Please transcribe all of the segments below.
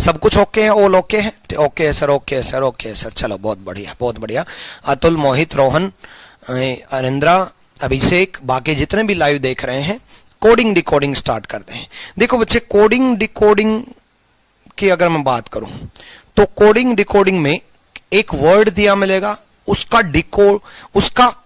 सब कुछ ओके है, ऑल ओके है? ओके है सर, ओके है सर, ओके है सर। चलो बहुत बढ़िया, बहुत बढ़िया। अतुल, मोहित, रोहन, अरिंद्रा, अभिषेक, बाकी जितने भी लाइव देख रहे हैं, कोडिंग डिकोडिंग स्टार्ट करते हैं। देखो बच्चे, कोडिंग डिकोडिंग की अगर मैं बात करूं तो कोडिंग डिकोडिंग में एक वर्ड दिया मिलेगा, उसका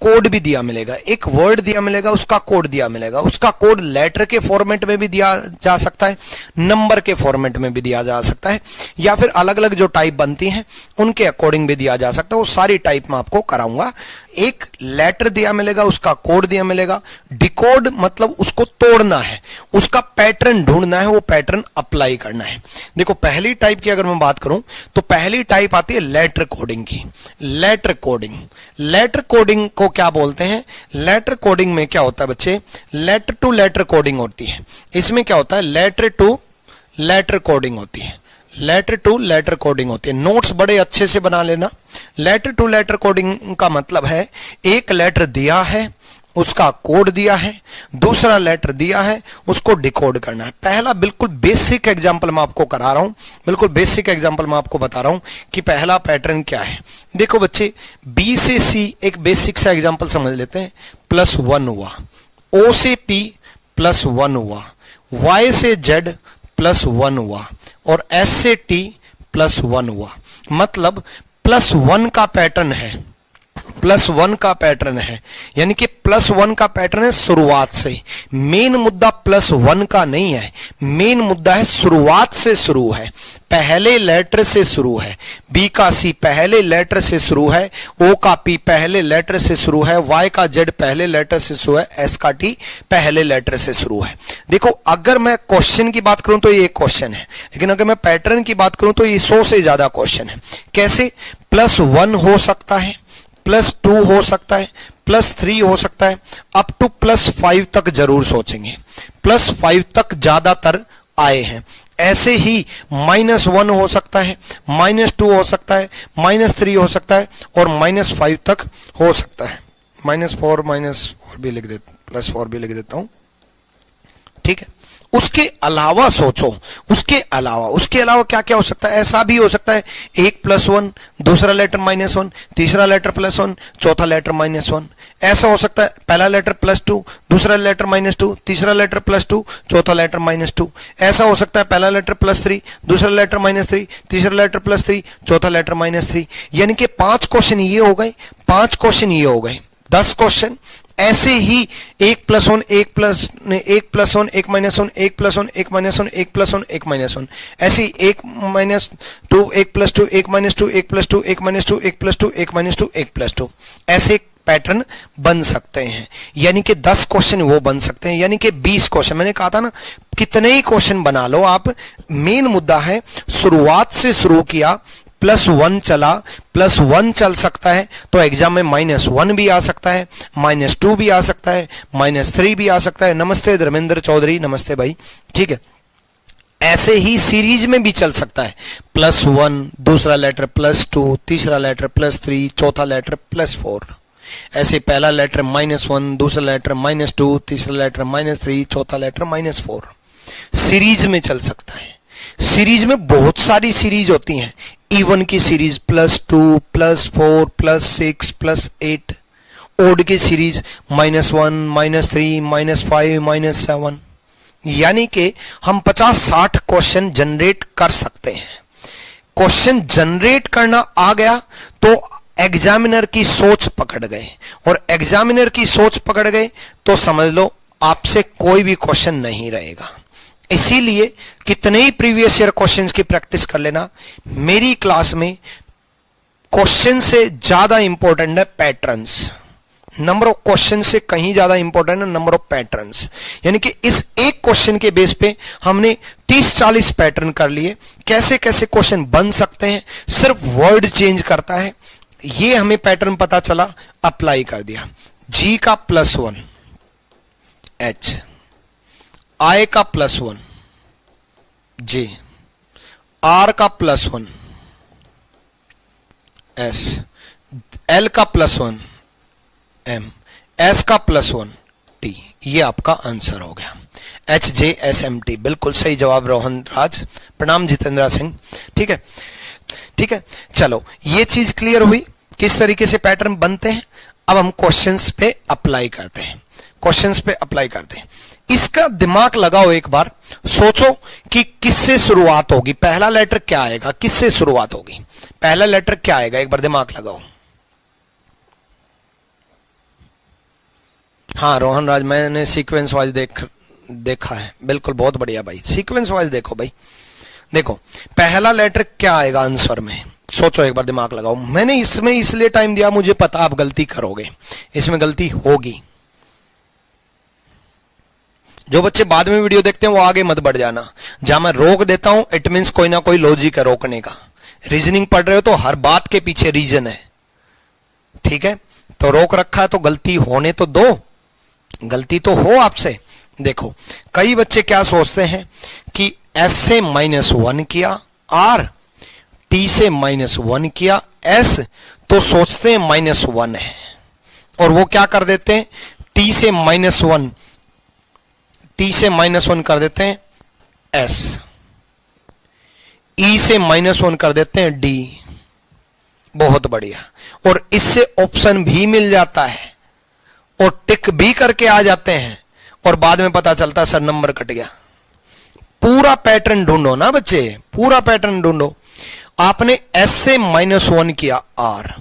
कोड भी दिया मिलेगा। एक वर्ड दिया मिलेगा, उसका कोड दिया मिलेगा। उसका कोड लेटर के फॉर्मेट में भी दिया जा सकता है, नंबर के फॉर्मेट में भी दिया जा सकता है, या फिर अलग अलग जो टाइप बनती हैं उनके अकॉर्डिंग भी दिया जा सकता है। वो सारी टाइप में आपको कराऊंगा। एक लेटर दिया मिलेगा, उसका कोड दिया मिलेगा। डिकोड मतलब उसको तोड़ना है, उसका पैटर्न ढूंढना है, वो पैटर्न अप्लाई करना है। देखो पहली टाइप की अगर मैं बात करूं तो पहली टाइप आती है लेटर कोडिंग की। लेटर कोडिंग, लेटर कोडिंग को क्या बोलते हैं? लेटर कोडिंग में क्या होता है बच्चे? लेटर टू लेटर कोडिंग होती है। इसमें क्या होता है? लेटर टू लेटर कोडिंग होती है। लेटर टू लेटर कोडिंग होती है। नोट्स बड़े अच्छे से बना लेना। लेटर टू लेटर कोडिंग का मतलब है एक लेटर दिया है, उसका कोड दिया है, दूसरा लेटर दिया है, उसको डिकोड करना है। पहला बिल्कुल बेसिक एग्जांपल मैं आपको करा रहा हूं, बिल्कुल बेसिक एग्जांपल मैं आपको बता रहा हूं कि पहला पैटर्न क्या है। देखो बच्चे, बी से सी एक बेसिक सा एग्जांपल समझ लेते हैं। +1 हुआ, ओ से पी +1 हुआ, वाई से जेड +1 हुआ, और एस से टी +1 हुआ। मतलब +1 का पैटर्न है, +1 का पैटर्न है, यानी कि +1 का पैटर्न है शुरुआत से। मेन मुद्दा +1 का नहीं है, मेन मुद्दा है शुरुआत से शुरू है, पहले लेटर से शुरू है। बी का सी पहले लेटर से शुरू है, ओ का पी पहले लेटर से शुरू है, वाई का जेड पहले लेटर से शुरू है, एस का टी पहले लेटर से शुरू है। देखो अगर मैं क्वेश्चन की बात करूं तो ये क्वेश्चन है, लेकिन अगर मैं पैटर्न की बात करूं तो ये 100 से ज्यादा क्वेश्चन है। कैसे? +1 हो सकता है, +2 हो सकता है, +3 हो सकता है, अप टू +5 तक जरूर सोचेंगे। +5 तक ज्यादातर आए हैं। ऐसे ही -1 हो सकता है, -2 हो सकता है, -3 हो सकता है, और -5 तक हो सकता है। -4 भी लिख देता, +4 भी लिख देता हूं, ठीक है। उसके अलावा सोचो, उसके अलावा क्या क्या हो सकता है? ऐसा भी हो सकता है एक +1, दूसरा लेटर -1, तीसरा लेटर +1, चौथा लेटर -1। ऐसा हो सकता है पहला लेटर +2, दूसरा लेटर -2, तीसरा लेटर +2, चौथा लेटर -2। ऐसा हो सकता है पहला लेटर +3, दूसरा लेटर -3, तीसरा लेटर +3, चौथा लेटर -3। यानी कि 5 क्वेश्चन ये हो गए, 5 क्वेश्चन ये हो गए, 10 क्वेश्चन। ऐसे ही 1 + 1, 1 + 1, 1 + 1, 1 - 1, 1 + 1, 1 - 1, 1 + 1, 1 - 1। ऐसे ही 1 - 2, 1 + 2, 1 - 2, 1 + 2, 1 - 2, 1 + 2, 1 - 2, 1 + 2। ऐसे पैटर्न बन सकते हैं, यानी कि 10 क्वेश्चन वो बन सकते हैं, यानी कि 20 क्वेश्चन। मैंने कहा था ना, कितने ही क्वेश्चन बना लो आप, मेन मुद्दा है शुरुआत से शुरू किया, +1 चला, +1 चल सकता है तो एग्जाम में -1 भी आ सकता है, -2 भी आ सकता है, -3 भी आ सकता है। नमस्ते धर्मेंद्र चौधरी, नमस्ते भाई, ठीक है। ऐसे ही सीरीज में भी चल सकता है, +1, दूसरा लेटर +2, तीसरा लेटर +3, चौथा लेटर +4। ऐसे पहला लेटर -1, दूसरा लेटर -2, तीसरा लेटर -3, चौथा लेटर -4। सीरीज में चल सकता है। सीरीज में बहुत सारी सीरीज होती हैं। इवन की सीरीज +2, +4, +6, +8। ओड की सीरीज -1, -3, -5, -7। यानी कि हम 50-60 क्वेश्चन जनरेट कर सकते हैं। क्वेश्चन जनरेट करना आ गया तो एग्जामिनर की सोच पकड़ गए, और एग्जामिनर की सोच पकड़ गए तो समझ लो आपसे कोई भी क्वेश्चन नहीं रहेगा। इसीलिए कितने ही प्रीवियस ईयर क्वेश्चंस की प्रैक्टिस कर लेना। मेरी क्लास में क्वेश्चन से ज्यादा इंपॉर्टेंट है पैटर्न्स। नंबर ऑफ क्वेश्चन से कहीं ज्यादा इंपॉर्टेंट है नंबर ऑफ पैटर्न्स। यानी कि इस एक क्वेश्चन के बेस पे हमने 30-40 पैटर्न कर लिए। कैसे कैसे क्वेश्चन बन सकते हैं, सिर्फ वर्ड चेंज करता है, ये हमें पैटर्न पता चला, अप्लाई कर दिया। G का +1, H, I का +1, J, R का +1, S, L का +1, M, S का +1, T। ये आपका आंसर हो गया। HJSMT, बिल्कुल सही जवाब रोहन राज। प्रणाम जितेंद्र सिंह। ठीक है, ठीक है, चलो ये चीज क्लियर हुई किस तरीके से पैटर्न बनते हैं। अब हम क्वेश्चंस पे अप्लाई करते हैं, क्वेश्चंस पे अप्लाई करते हैं। इसका दिमाग लगाओ, एक बार सोचो कि किससे शुरुआत होगी, पहला लेटर क्या आएगा, किससे शुरुआत होगी, पहला लेटर क्या आएगा, एक बार दिमाग लगाओ। हाँ रोहन राज, मैंने सीक्वेंस वाइज देखा है, बिल्कुल बहुत बढ़िया भाई, सीक्वेंस वाइज देखो भाई। देखो पहला लेटर क्या आएगा आंसर में, सोचो एक बार दिमाग लगाओ। मैंने इसमें इसलिए टाइम दिया, मुझे पता आप गलती करोगे, इसमें गलती होगी। जो बच्चे बाद में वीडियो देखते हैं वो आगे मत बढ़ जाना, जहां मैं रोक देता हूं इट मीन्स कोई ना कोई लॉजिक है रोकने का। रीजनिंग पढ़ रहे हो तो हर बात के पीछे रीजन है, ठीक है, तो रोक रखा है तो गलती होने तो दो, गलती तो हो आपसे। देखो कई बच्चे क्या सोचते हैं कि S से -1 किया, R T से -1 किया, S तो सोचते हैं -1 है, और वो क्या कर देते हैं, T से -1 कर देते हैं S, E से -1 कर देते हैं D। बहुत बढ़िया, और इससे ऑप्शन भी मिल जाता है और टिक भी करके आ जाते हैं, और बाद में पता चलता है सर नंबर कट गया। पूरा पैटर्न ढूंढो ना बच्चे, पूरा पैटर्न ढूंढो। आपने S से -1 किया R,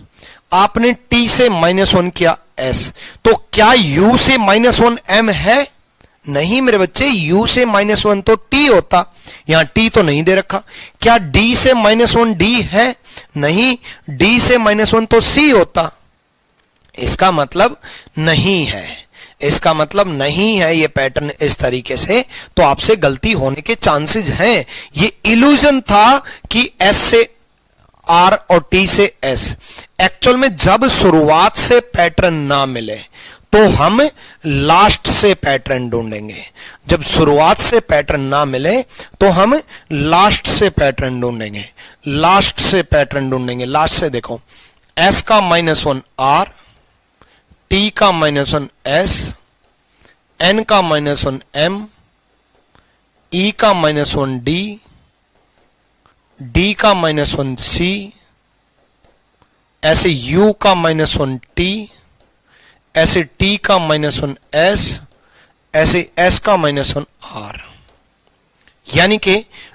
आपने T से -1 किया S, तो क्या U से -1 M है? नहीं मेरे बच्चे, U से -1 तो T होता, यहां T तो नहीं दे रखा। क्या D से -1 D है? नहीं, D से -1 तो C होता। इसका मतलब नहीं है, इसका मतलब नहीं है ये पैटर्न इस तरीके से, तो आपसे गलती होने के चांसेस हैं। ये इल्यूजन था कि S से R और T से S। एक्चुअल में जब शुरुआत से पैटर्न ना मिले तो हम लास्ट से पैटर्न ढूंढेंगे, जब शुरुआत से पैटर्न ना मिले तो हम लास्ट से पैटर्न ढूंढेंगे, लास्ट से पैटर्न ढूंढेंगे। लास्ट से देखो, S का -1 R, T का -1 S, N का -1 M, E का -1 D, D का -1 C, ऐसे U का -1 T, ऐसे T का -1 S, ऐसे S का -1 R। यानी कि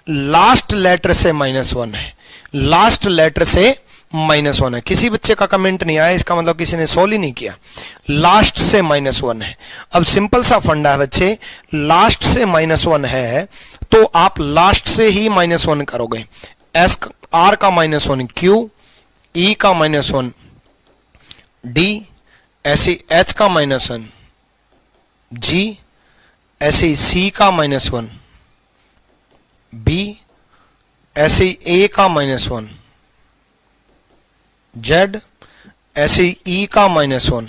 लास्ट लेटर से -1 है, लास्ट लेटर से -1 है। किसी बच्चे का कमेंट नहीं आया, इसका मतलब किसी ने सोल्व ही नहीं किया। लास्ट से -1 है। अब सिंपल सा फंडा है बच्चे, लास्ट से -1 है तो आप लास्ट से ही -1 करोगे। R का -1 Q, E का -1 D, ऐसे H का -1 G, ऐसे C का -1 B, ऐसे A का -1 Z, ऐसे E का -1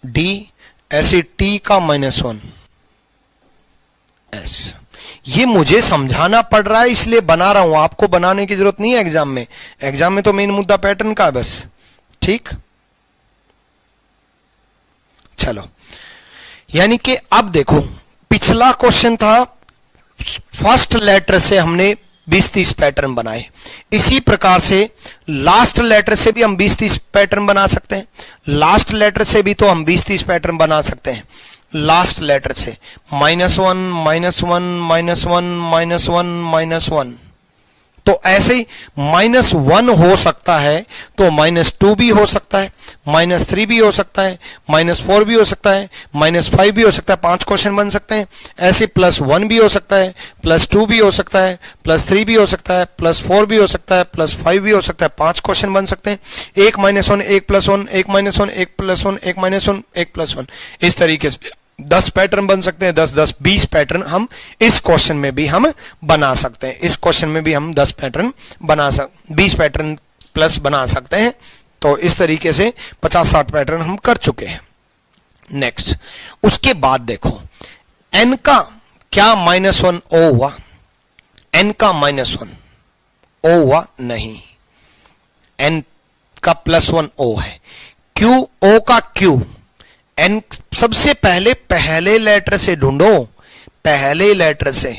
D, ऐसे T का -1 S। ये मुझे समझाना पड़ रहा है इसलिए बना रहा हूं, आपको बनाने की जरूरत नहीं है एग्जाम में। एग्जाम में तो मेन मुद्दा पैटर्न का है बस, ठीक। चलो, यानी कि अब देखो, पिछला क्वेश्चन था फर्स्ट लेटर से हमने 20-30 पैटर्न बनाए, इसी प्रकार से लास्ट लेटर से भी हम 20-30 पैटर्न बना सकते हैं। लास्ट लेटर से भी तो हम 20-30 पैटर्न बना सकते हैं। लास्ट लेटर से -1 -1 -1 -1, तो ऐसे ही -1 हो सकता है तो -2 भी हो सकता है, -3 भी हो सकता है, -4 भी हो सकता है, -5 भी हो सकता है। 5 क्वेश्चन बन सकते हैं। ऐसे +1 भी हो सकता है, +2 भी हो सकता है, +3 भी हो सकता है, +4 भी हो सकता है, +5 भी हो सकता है। 5 क्वेश्चन बन सकते हैं। 1 -1 1 +1 1 -1 1 +1 1 -1 1 +1, इस तरीके से 10 पैटर्न बन सकते हैं। 10 10 20 पैटर्न हम इस क्वेश्चन में भी हम बना सकते हैं। इस क्वेश्चन में भी हम 10 पैटर्न 20 पैटर्न प्लस बना सकते हैं। तो इस तरीके से 50-60 पैटर्न हम कर चुके हैं। नेक्स्ट, उसके बाद देखो n का क्या -1 O हुआ? n का -1 O हुआ? नहीं, n का +1 O है। Q O का Q, एन सबसे पहले लेटर से ढूंढो, पहले लेटर से,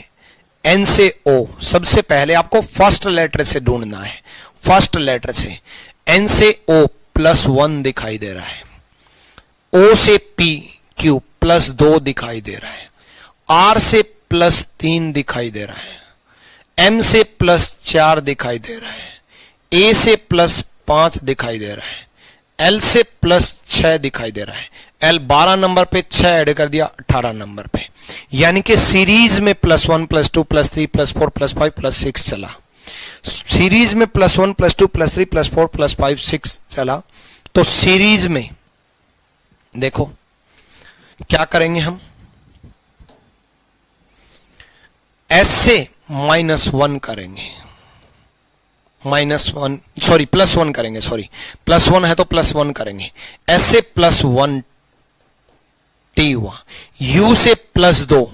एन से ओ, सबसे पहले आपको फर्स्ट लेटर से ढूंढना है, फर्स्ट लेटर से। एन से ओ +1 दिखाई दे रहा है, ओ से पी क्यू +2 दिखाई दे रहा है, आर से +3 दिखाई दे रहा है, एम से +4 दिखाई दे रहा है, ए से +5 दिखाई दे रहा है, एल से +6 दिखाई दे रहा है। एल 12 नंबर पे 6 ऐड कर दिया 18 नंबर पे, यानी कि सीरीज में +1 +2 +3 +4 +5 +6 चला, सीरीज में +1 +2 +3 +4 +5 6 चला। तो सीरीज में देखो क्या करेंगे हम, एस से -1 करेंगे, -1 सॉरी +1 करेंगे, सॉरी +1 है तो +1 करेंगे। एस से +1 टी हुआ, यू से +2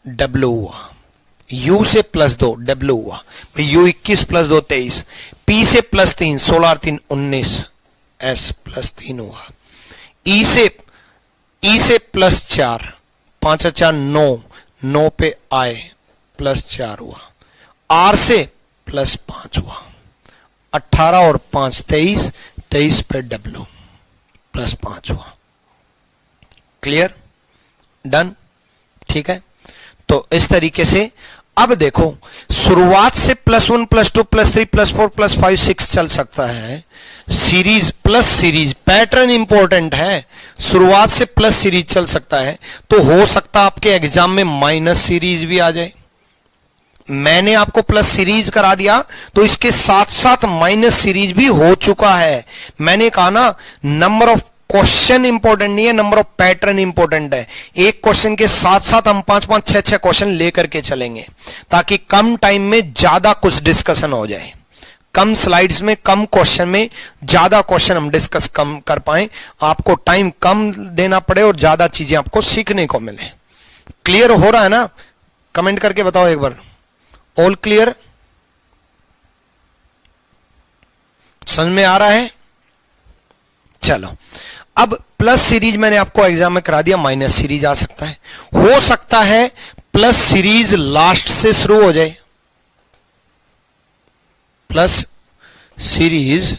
डब्ल्यू हुआ, यू से +2 डब्ल्यू हुआ, यू 21 +2 23, पी से +3 16 3 19, एस +3 हुआ, ई से +4 5 4 9 9 पे आए +4 हुआ, आर से +5 हुआ, 18 और 5 23, 23 पे डब्ल्यू +5 हुआ। क्लियर, डन, ठीक है। तो इस तरीके से अब देखो शुरुआत से +1 +2 +3 +4 +5 6 चल सकता है, series plus series, pattern important है, शुरुआत से प्लस सीरीज चल सकता है। तो हो सकता आपके एग्जाम में माइनस सीरीज भी आ जाए। मैंने आपको प्लस सीरीज करा दिया तो इसके साथ साथ माइनस सीरीज भी हो चुका है। मैंने कहा ना, नंबर ऑफ क्वेश्चन इंपॉर्टेंट नहीं है, नंबर ऑफ पैटर्न इंपॉर्टेंट है। एक क्वेश्चन के साथ साथ हम 5-5 6-6 क्वेश्चन लेकर के चलेंगे ताकि कम टाइम में ज्यादा कुछ डिस्कशन हो जाए, कम स्लाइड्स में कम क्वेश्चन में ज्यादा क्वेश्चन हम डिस्कस कम कर पाए, आपको टाइम कम देना पड़े और ज्यादा चीजें आपको सीखने को मिले। क्लियर हो रहा है ना? कमेंट करके बताओ एक बार, ऑल क्लियर, समझ में आ रहा है? चलो, अब प्लस सीरीज मैंने आपको एग्जाम में करा दिया, माइनस सीरीज आ सकता है। हो सकता है प्लस सीरीज लास्ट से शुरू हो जाए, प्लस सीरीज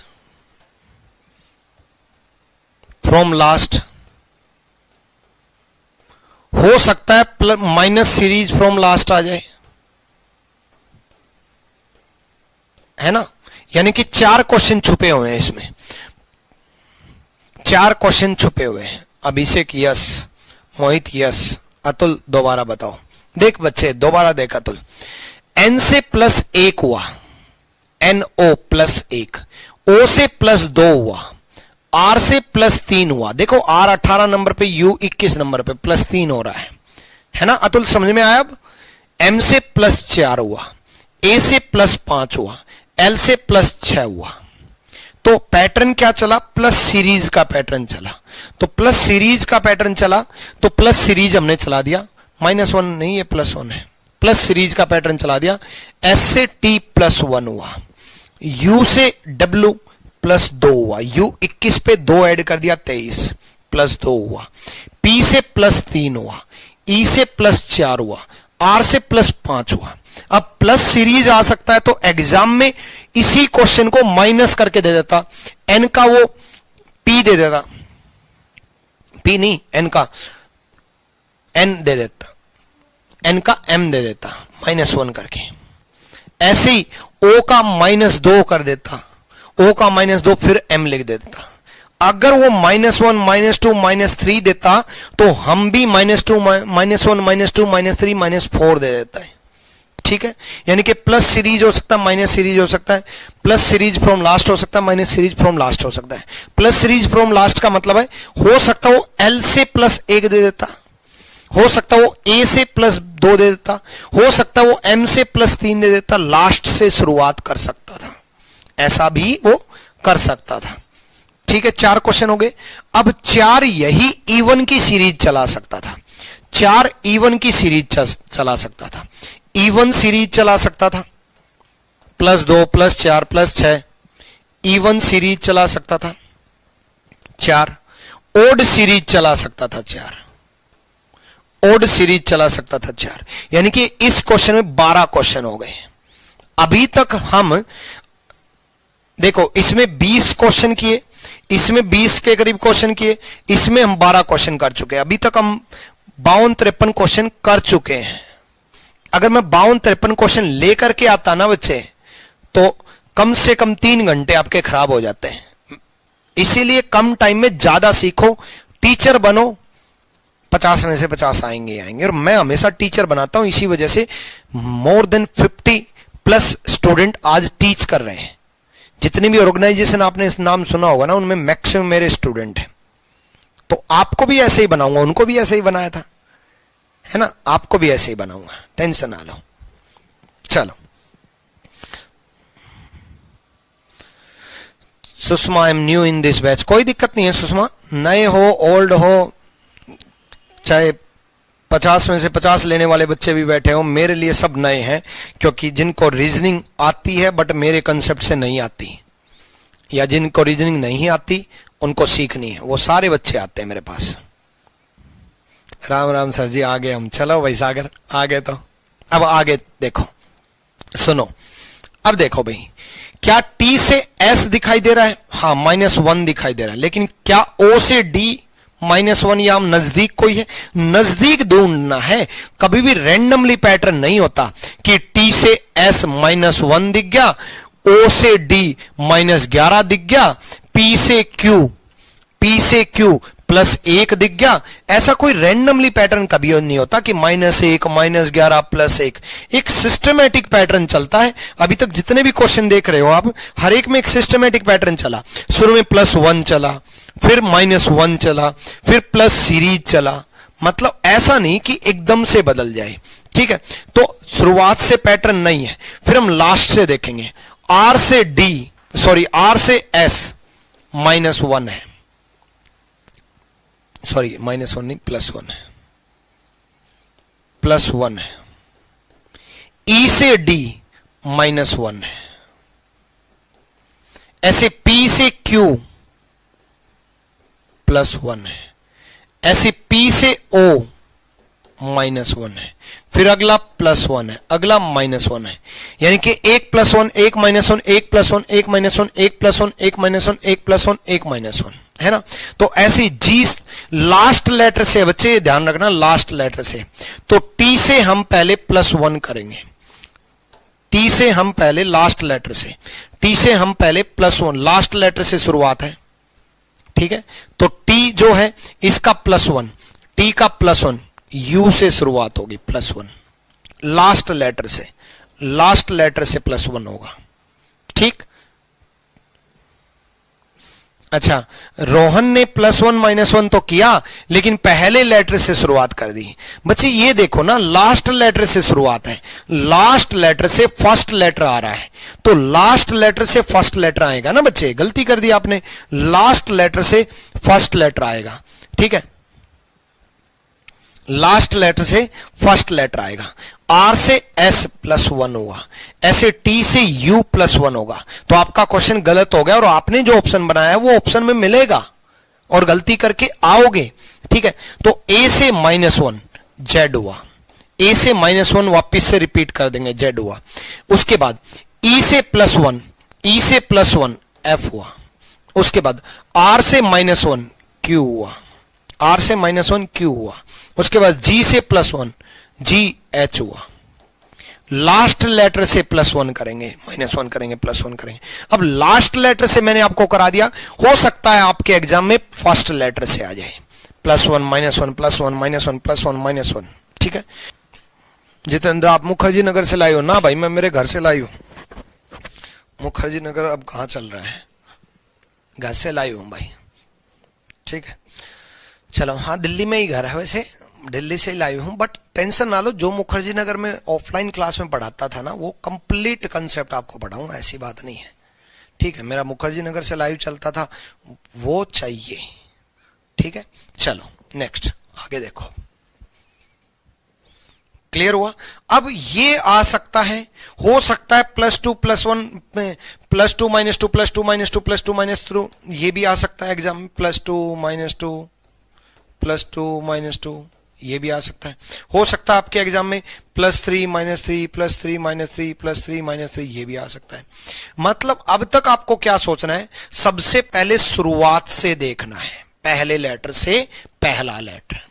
फ्रॉम लास्ट, हो सकता है माइनस सीरीज फ्रॉम लास्ट आ जाए, है ना? यानी कि 4 क्वेश्चन छुपे हुए हैं इसमें, 4 क्वेश्चन छुपे हुए हैं। अभिषेक यस, मोहित यस, अतुल दोबारा बताओ। देख बच्चे, दोबारा देख अतुल, एन से +1 हुआ, एन ओ +1, ओ से +2 हुआ, आर से +3 हुआ। देखो आर 18 नंबर पे, यू 21 नंबर पे, +3 हो रहा है ना अतुल? समझ में आया? अब एम से +4 हुआ, ए से +5 हुआ, एल से +6 हुआ। तो पैटर्न क्या चला? प्लस सीरीज का पैटर्न चला। तो प्लस सीरीज का पैटर्न चला तो प्लस सीरीज हमने चला दिया, -1 नहीं, ये +1 है। प्लस सीरीज का पैटर्न चला दिया। एस से टी +1 हुआ, यू से डब्ल्यू +2 हुआ, यू 21 पे 2 ऐड कर दिया, 23 +2 हुआ। पी से +3 हुआ, ई से +4 हुआ, आर से +5 हुआ। अब प्लस सीरीज आ सकता है तो एग्जाम में इसी क्वेश्चन को माइनस करके दे देता, एन का वो पी दे देता, पी नहीं एन का एन दे देता, एन का एम दे देता -1 करके। ऐसे ही ओ का -2 कर देता, ओ का -2 फिर एम लिख देता। अगर वो -1 -2 -3 देता तो हम भी -2 -1 -2 -3 -4 दे देता है। ठीक है, यानी कि प्लस सीरीज हो सकता है, माइनस सीरीज हो सकता है, प्लस सीरीज फ्रॉम लास्ट हो सकता है, माइनस सीरीज फ्रॉम लास्ट हो सकता है। प्लस सीरीज फ्रॉम लास्ट का मतलब है हो सकता है वो एल से +1 दे देता, हो सकता है वो ए से +2 दे देता, हो सकता है वो एम से +3 दे देता, लास्ट से शुरुआत कर सकता था, ऐसा भी वो कर सकता था। ठीक है, 4 क्वेश्चन हो गए। अब 4 यही इवन की सीरीज चला सकता था, 4 इवन की सीरीज चला सकता था, इवन सीरीज चला सकता था, +2 +4 +6 इवन सीरीज चला सकता था 4। ओड सीरीज चला सकता था 4, ओड सीरीज चला सकता था 4, यानी कि इस क्वेश्चन में 12 क्वेश्चन हो गए। अभी तक हम देखो इसमें 20 क्वेश्चन किए, इसमें 20 के करीब क्वेश्चन किए, इसमें हम 12 क्वेश्चन कर चुके हैं। अभी तक हम 52-53 क्वेश्चन कर चुके हैं। अगर मैं 52-53 क्वेश्चन लेकर के आता ना बच्चे, तो कम से कम 3 घंटे आपके खराब हो जाते हैं। इसीलिए कम टाइम में ज्यादा सीखो, टीचर बनो, 50 में से 50 आएंगे आएंगे। और मैं हमेशा टीचर बनाता हूं, इसी वजह से मोर देन 50+ स्टूडेंट आज टीच कर रहे हैं। जितनी भी ऑर्गेनाइजेशन आपने इस नाम सुना होगा ना, उनमें मैक्सिमम मेरे स्टूडेंट हैं। तो आपको भी ऐसे ही बनाऊंगा, उनको भी ऐसे ही बनाया था, है ना, आपको भी ऐसे ही बनाऊंगा, टेंशन ना लो। चलो, Sushma, I am new in this batch. कोई दिक्कत नहीं है सुषमा, नए हो ओल्ड हो, चाहे 50 में से 50 लेने वाले बच्चे भी बैठे हो, मेरे लिए सब नए हैं। क्योंकि जिनको रीजनिंग आती है बट मेरे कंसेप्ट से नहीं आती, या जिनको रीजनिंग नहीं आती उनको सीखनी है, वो सारे बच्चे आते हैं मेरे पास। राम राम सर जी, आ गए हम। चलो भाई सागर, आ गए तो अब आगे देखो, सुनो। अब देखो भाई, क्या टी से एस दिखाई दे रहा है? हाँ, -1 दिखाई दे रहा है। लेकिन क्या ओ से डी -1, या हम नजदीक कोई है? नजदीक ढूंढना है। कभी भी रैंडमली पैटर्न नहीं होता कि टी से एस -1 दिख गया, ओ से डी -11 दिख गया, पी से क्यू +1 दिख गया। ऐसा कोई रैंडमली पैटर्न कभी नहीं होता कि -1 -11 +1। एक सिस्टमैटिक पैटर्न चलता है। अभी तक जितने भी क्वेश्चन देख रहे हो आप, हर एक में एक सिस्टमैटिक पैटर्न चला। शुरू में +1 चला, फिर -1 चला, फिर प्लस सीरीज चला। मतलब ऐसा नहीं कि एकदम से बदल जाए, ठीक है। तो शुरुआत से पैटर्न नहीं है। फिर हम लास्ट से देखेंगे। आर से एस -1 है, सॉरी -1 नहीं, +1 है, +1 है। ई से डी -1 है। ऐसे पी से क्यू +1 है। ऐसे पी से ओ -1 है। फिर अगला +1 है, अगला -1 है। यानी कि 1 +1 1 -1 1 +1 1 -1 1 +1 1 -1 1 +1 1 -1, है ना। तो ऐसी जी लास्ट लेटर से, बच्चे ध्यान रखना, लास्ट लेटर से। तो टी से हम पहले +1 करेंगे। टी से हम पहले लास्ट लेटर से, टी से हम पहले +1, लास्ट लेटर से शुरुआत है, ठीक है। तो टी जो है इसका +1, टी का +1, यू से शुरुआत होगी, +1 लास्ट लेटर से, लास्ट लेटर से +1 होगा, ठीक। अच्छा, रोहन ने +1 -1 तो किया, लेकिन पहले लेटर से शुरुआत कर दी। बच्चे ये देखो ना, लास्ट लेटर से शुरुआत है, लास्ट लेटर से फर्स्ट लेटर आ रहा है। तो लास्ट लेटर से फर्स्ट लेटर आएगा ना बच्चे, गलती कर दी आपने, लास्ट लेटर से फर्स्ट लेटर आएगा, ठीक है। लास्ट लेटर से फर्स्ट लेटर आएगा। आर से एस +1 होगा, ऐसे टी से यू +1 होगा। तो आपका क्वेश्चन गलत हो गया, और आपने जो ऑप्शन बनाया है वो ऑप्शन में मिलेगा, और गलती करके आओगे, ठीक है। तो ए से -1 जेड हुआ, ए से -1 वापिस से रिपीट कर देंगे, जेड हुआ। उसके बाद ई से +1, ई से +1 एफ हुआ। उसके बाद आर से -1 क्यू हुआ, आर से -1 क्यू हुआ। उसके बाद जी से +1 जी एच हुआ। लास्ट लेटर से +1 करेंगे, -1 करेंगे, +1 करेंगे। अब लास्ट लेटर से मैंने आपको करा दिया, हो सकता है आपके एग्जाम में फर्स्ट लेटर से आ जाए, +1 -1 +1 -1 +1 -1, ठीक है। जितेंद्र, आप मुखर्जी नगर से लाई हो ना? भाई मैं मेरे घर से लाई हूं। मुखर्जी नगर अब कहां चल रहा है, घर से लाई हूं भाई, ठीक है। चलो, हाँ दिल्ली में ही घर है, वैसे दिल्ली से लाई हूं, बट टेंशन ना लो। जो मुखर्जी नगर में ऑफलाइन क्लास में पढ़ाता था ना, वो कंप्लीट कंसेप्ट आपको पढ़ाऊंगा, ऐसी बात नहीं है, ठीक है। मेरा मुखर्जी नगर से लाइव चलता था, वो चाहिए, ठीक है। चलो नेक्स्ट, आगे देखो। क्लियर हुआ। अब ये आ सकता है, हो सकता है +2 +1 +2 -2 +2 -2 +2 -2, ये भी आ सकता है एग्जाम में, +2 -2 +2 -2, ये भी आ सकता है। हो सकता है आपके एग्जाम में +3 -3 +3 -3 +3 -3, ये भी आ सकता है। मतलब अब तक आपको क्या सोचना है, सबसे पहले शुरुआत से देखना है, पहले लेटर से पहला लेटर,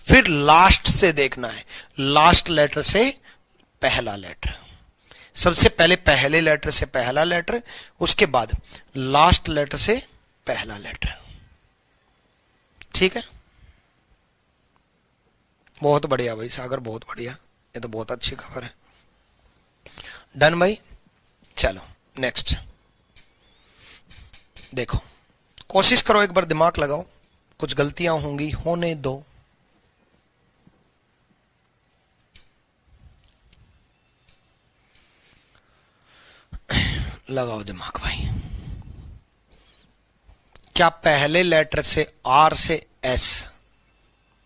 फिर लास्ट से देखना है, लास्ट लेटर से पहला लेटर। सबसे पहले पहले लेटर से पहला लेटर, उसके बाद लास्ट लेटर से पहला लेटर। ठीक है, बहुत बढ़िया भाई सागर, बहुत बढ़िया, ये तो बहुत अच्छी खबर है। डन भाई, चलो नेक्स्ट देखो, कोशिश करो, एक बार दिमाग लगाओ, कुछ गलतियां होंगी, होने दो। लगाओ दिमाग भाई। क्या पहले लेटर से आर से एस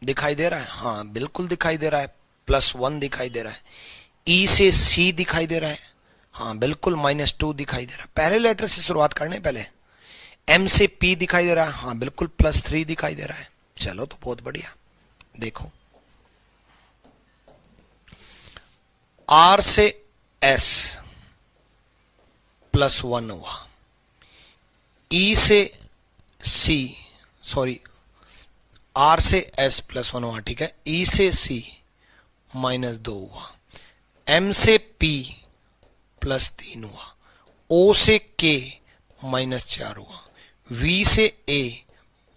दिखाई दे रहा है? हाँ बिल्कुल दिखाई दे रहा है, +1 दिखाई दे रहा है। ई से सी दिखाई दे रहा है, हाँ बिल्कुल -2 दिखाई दे रहा है। पहले लेटर से शुरुआत करने पहले। एम से पी दिखाई दे रहा है, हाँ बिल्कुल +3 दिखाई दे रहा है। चलो तो बहुत बढ़िया। देखो आर से एस +1 हुआ, ई से सी, सॉरी आर से एस +1 हुआ, ठीक है। ई से सी -2 हुआ, एम से पी +3 हुआ, ओ से के -4 हुआ, वी से ए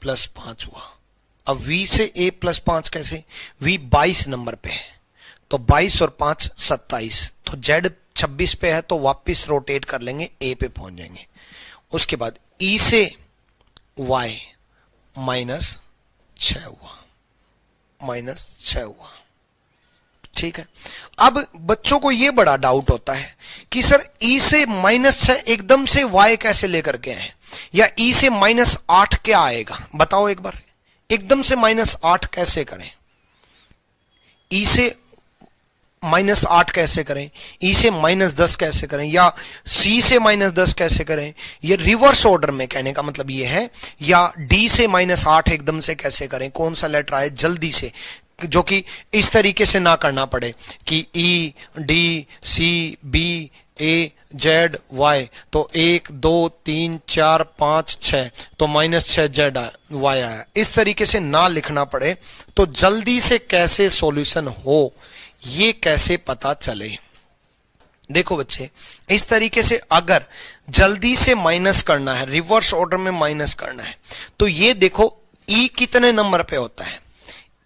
+5 हुआ। अब वी से ए +5 कैसे? वी 22 नंबर पे है, तो 22 और 5 27, तो जेड 26 पे है, तो वापस रोटेट कर लेंगे, ए पे पहुंच जाएंगे। उसके बाद ई से वाई -6 हुआ, -6 हुआ, ठीक है। अब बच्चों को यह बड़ा डाउट होता है कि सर ई से -6 एकदम से वाई कैसे लेकर के आए, या ई से -8 क्या आएगा, बताओ एक बार, एकदम से -8 कैसे करें, ई से -8 कैसे करें, ई से -10 कैसे करें, या सी से -10 कैसे करें। ये रिवर्स ऑर्डर में कहने का मतलब ये है, या डी से -8 एकदम से कैसे करें, कौन सा लेटर आए जल्दी से, जो कि इस तरीके से ना करना पड़े कि ई डी सी बी ए जेड वाई, तो 1 2 3 4 5 6, तो -6 जेड वाई आया, इस तरीके से ना लिखना पड़े। तो जल्दी से कैसे सॉल्यूशन हो, ये कैसे पता चले। देखो बच्चे, इस तरीके से अगर जल्दी से माइनस करना है, रिवर्स ऑर्डर में माइनस करना है, तो ये देखो ई कितने नंबर पे होता है,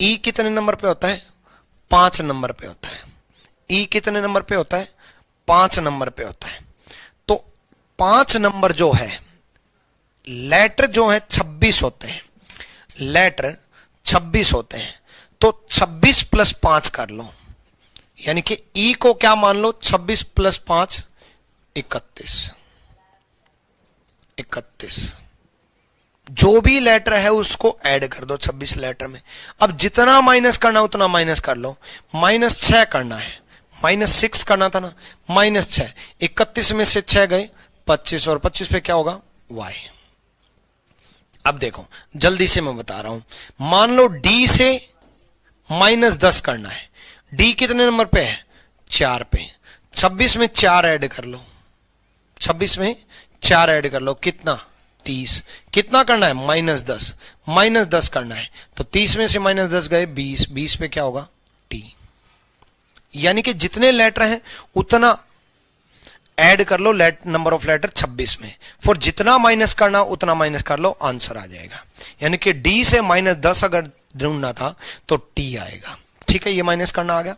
ई कितने नंबर पे होता है, 5 नंबर पे होता है। ई कितने नंबर पे होता है, 5 नंबर पे होता है। तो 5 नंबर जो है, लेटर जो है 26 होते हैं, लेटर 26 होते हैं, तो 26 + 5 कर लो, यानी कि ई को क्या मान लो, 26 + 5 31, 31। जो भी लेटर है उसको ऐड कर दो 26 लेटर में। अब जितना माइनस करना उतना माइनस कर लो। -6 करना है, -6 करना था ना, -6, 31 में से 6 गए 25, और 25 पे क्या होगा, y। अब देखो जल्दी से मैं बता रहा हूं, मान लो डी से -10 करना है, डी कितने नंबर पे है, 4 पे, 26 में 4 ऐड कर लो, 26 में 4 ऐड कर लो, कितना, 30। कितना करना है, -10, -10 करना है, तो 30 में से -10 गए 20, 20 पे क्या होगा, टी। यानी कि जितने लेटर हैं उतना ऐड कर लो, नंबर ऑफ लेटर 26 में, फिर जितना माइनस करना उतना माइनस कर लो, आंसर आ जाएगा। यानी कि डी से -10 अगर ढूंढना था तो टी आएगा, ठीक है, ये माइनस करना आ गया,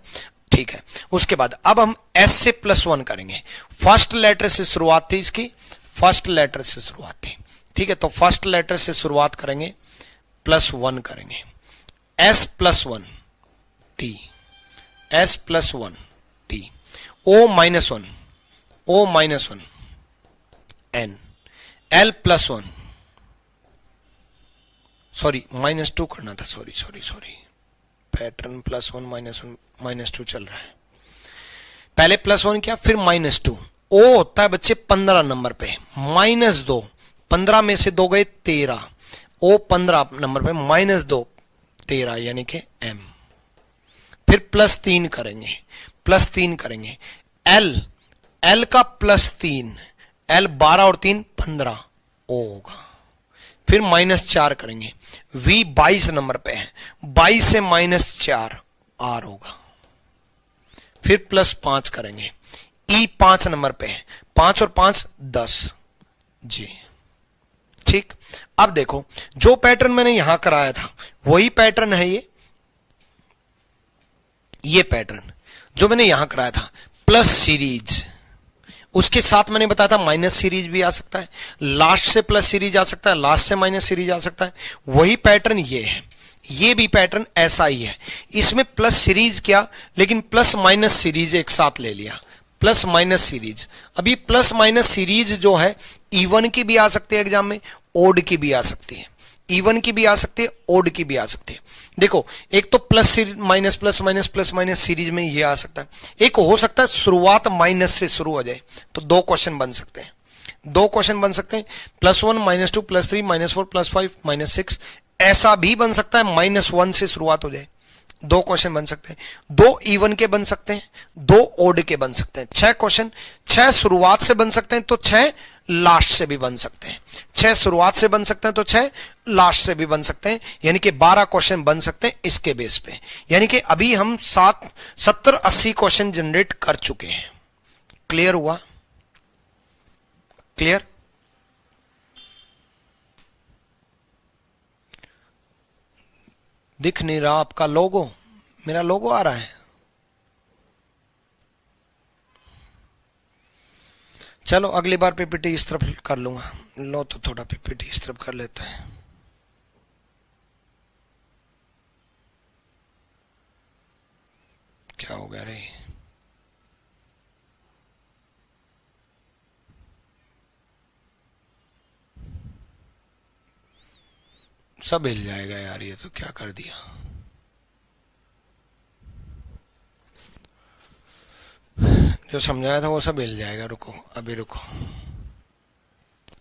ठीक है। उसके बाद अब हम एस से +1 करेंगे, फर्स्ट लेटर से शुरुआत थी इसकी, फर्स्ट लेटर से शुरुआत थी, ठीक है। तो फर्स्ट लेटर से शुरुआत करेंगे, +1 करेंगे, S +1 T, S +1 T, O -1, O -1 N, L +1, sorry -2 करना था, सॉरी पैटर्न +1 -1 -2 चल रहा है। पहले +1 किया, फिर -2। ओ होता है बच्चे 15 नंबर पे, -2, 15 में से 2 गए 13, ओ 15 नंबर पे, -2 13, यानी कि m। फिर +3 करेंगे, +3 करेंगे, l का +3, l 12 और 3 15 ओ होगा। फिर -4 करेंगे, v 22 नंबर पे है, 22 से -4 r होगा। फिर +5 करेंगे, e 5 नंबर पे है, 5 और 5 10 जी। ठीक, अब देखो जो पैटर्न मैंने यहां कराया था वही पैटर्न है ये पैटर्न जो मैंने यहां कराया था, प्लस सीरीज। उसके साथ मैंने बताया था माइनस सीरीज भी आ सकता है, लास्ट से प्लस सीरीज आ सकता है, लास्ट से माइनस सीरीज आ सकता है। वही पैटर्न ये है, ये भी पैटर्न ऐसा ही है। इसमें प्लस सीरीज क्या, लेकिन प्लस माइनस सीरीज एक साथ ले लिया, प्लस माइनस सीरीज। अभी प्लस माइनस सीरीज जो है इवन की भी आ सकती है एग्जाम में, ओड की भी आ सकती है, इवन की भी आ सकती है, ओड की भी आ सकती है। देखो एक तो plus minus plus minus plus minus series में ये आ सकता है, एक हो सकता है शुरुआत माइनस से शुरू हो जाए, तो 2 क्वेश्चन बन सकते हैं, 2 क्वेश्चन बन सकते हैं, +1 -2 +3 -4 +5 -6। ऐसा भी बन सकता है -1 से शुरुआत हो जाए, 2 क्वेश्चन बन सकते हैं। 2 इवन के बन सकते हैं, 2 ओड के बन सकते हैं। 6 क्वेश्चन, 6 शुरुआत से बन सकते हैं तो 6 लास्ट से भी बन सकते हैं, 6 शुरुआत से बन सकते हैं तो 6 लास्ट से भी बन सकते हैं, यानी कि 12 क्वेश्चन बन सकते हैं इसके बेस पे। यानी कि अभी हम 70-80 क्वेश्चन जनरेट कर चुके हैं। क्लियर हुआ? क्लियर? दिख नहीं रहा आपका लोगो, मेरा लोगो आ रहा है। चलो अगली बार पीपीटी इस तरफ कर लूंगा। लो तो थोड़ा पीपीटी इस तरफ कर लेते हैं। क्या हो गया रे? सब हिल जाएगा यार, ये तो क्या कर दिया। जो समझाया था वो सब हिल जाएगा। रुको अभी, रुको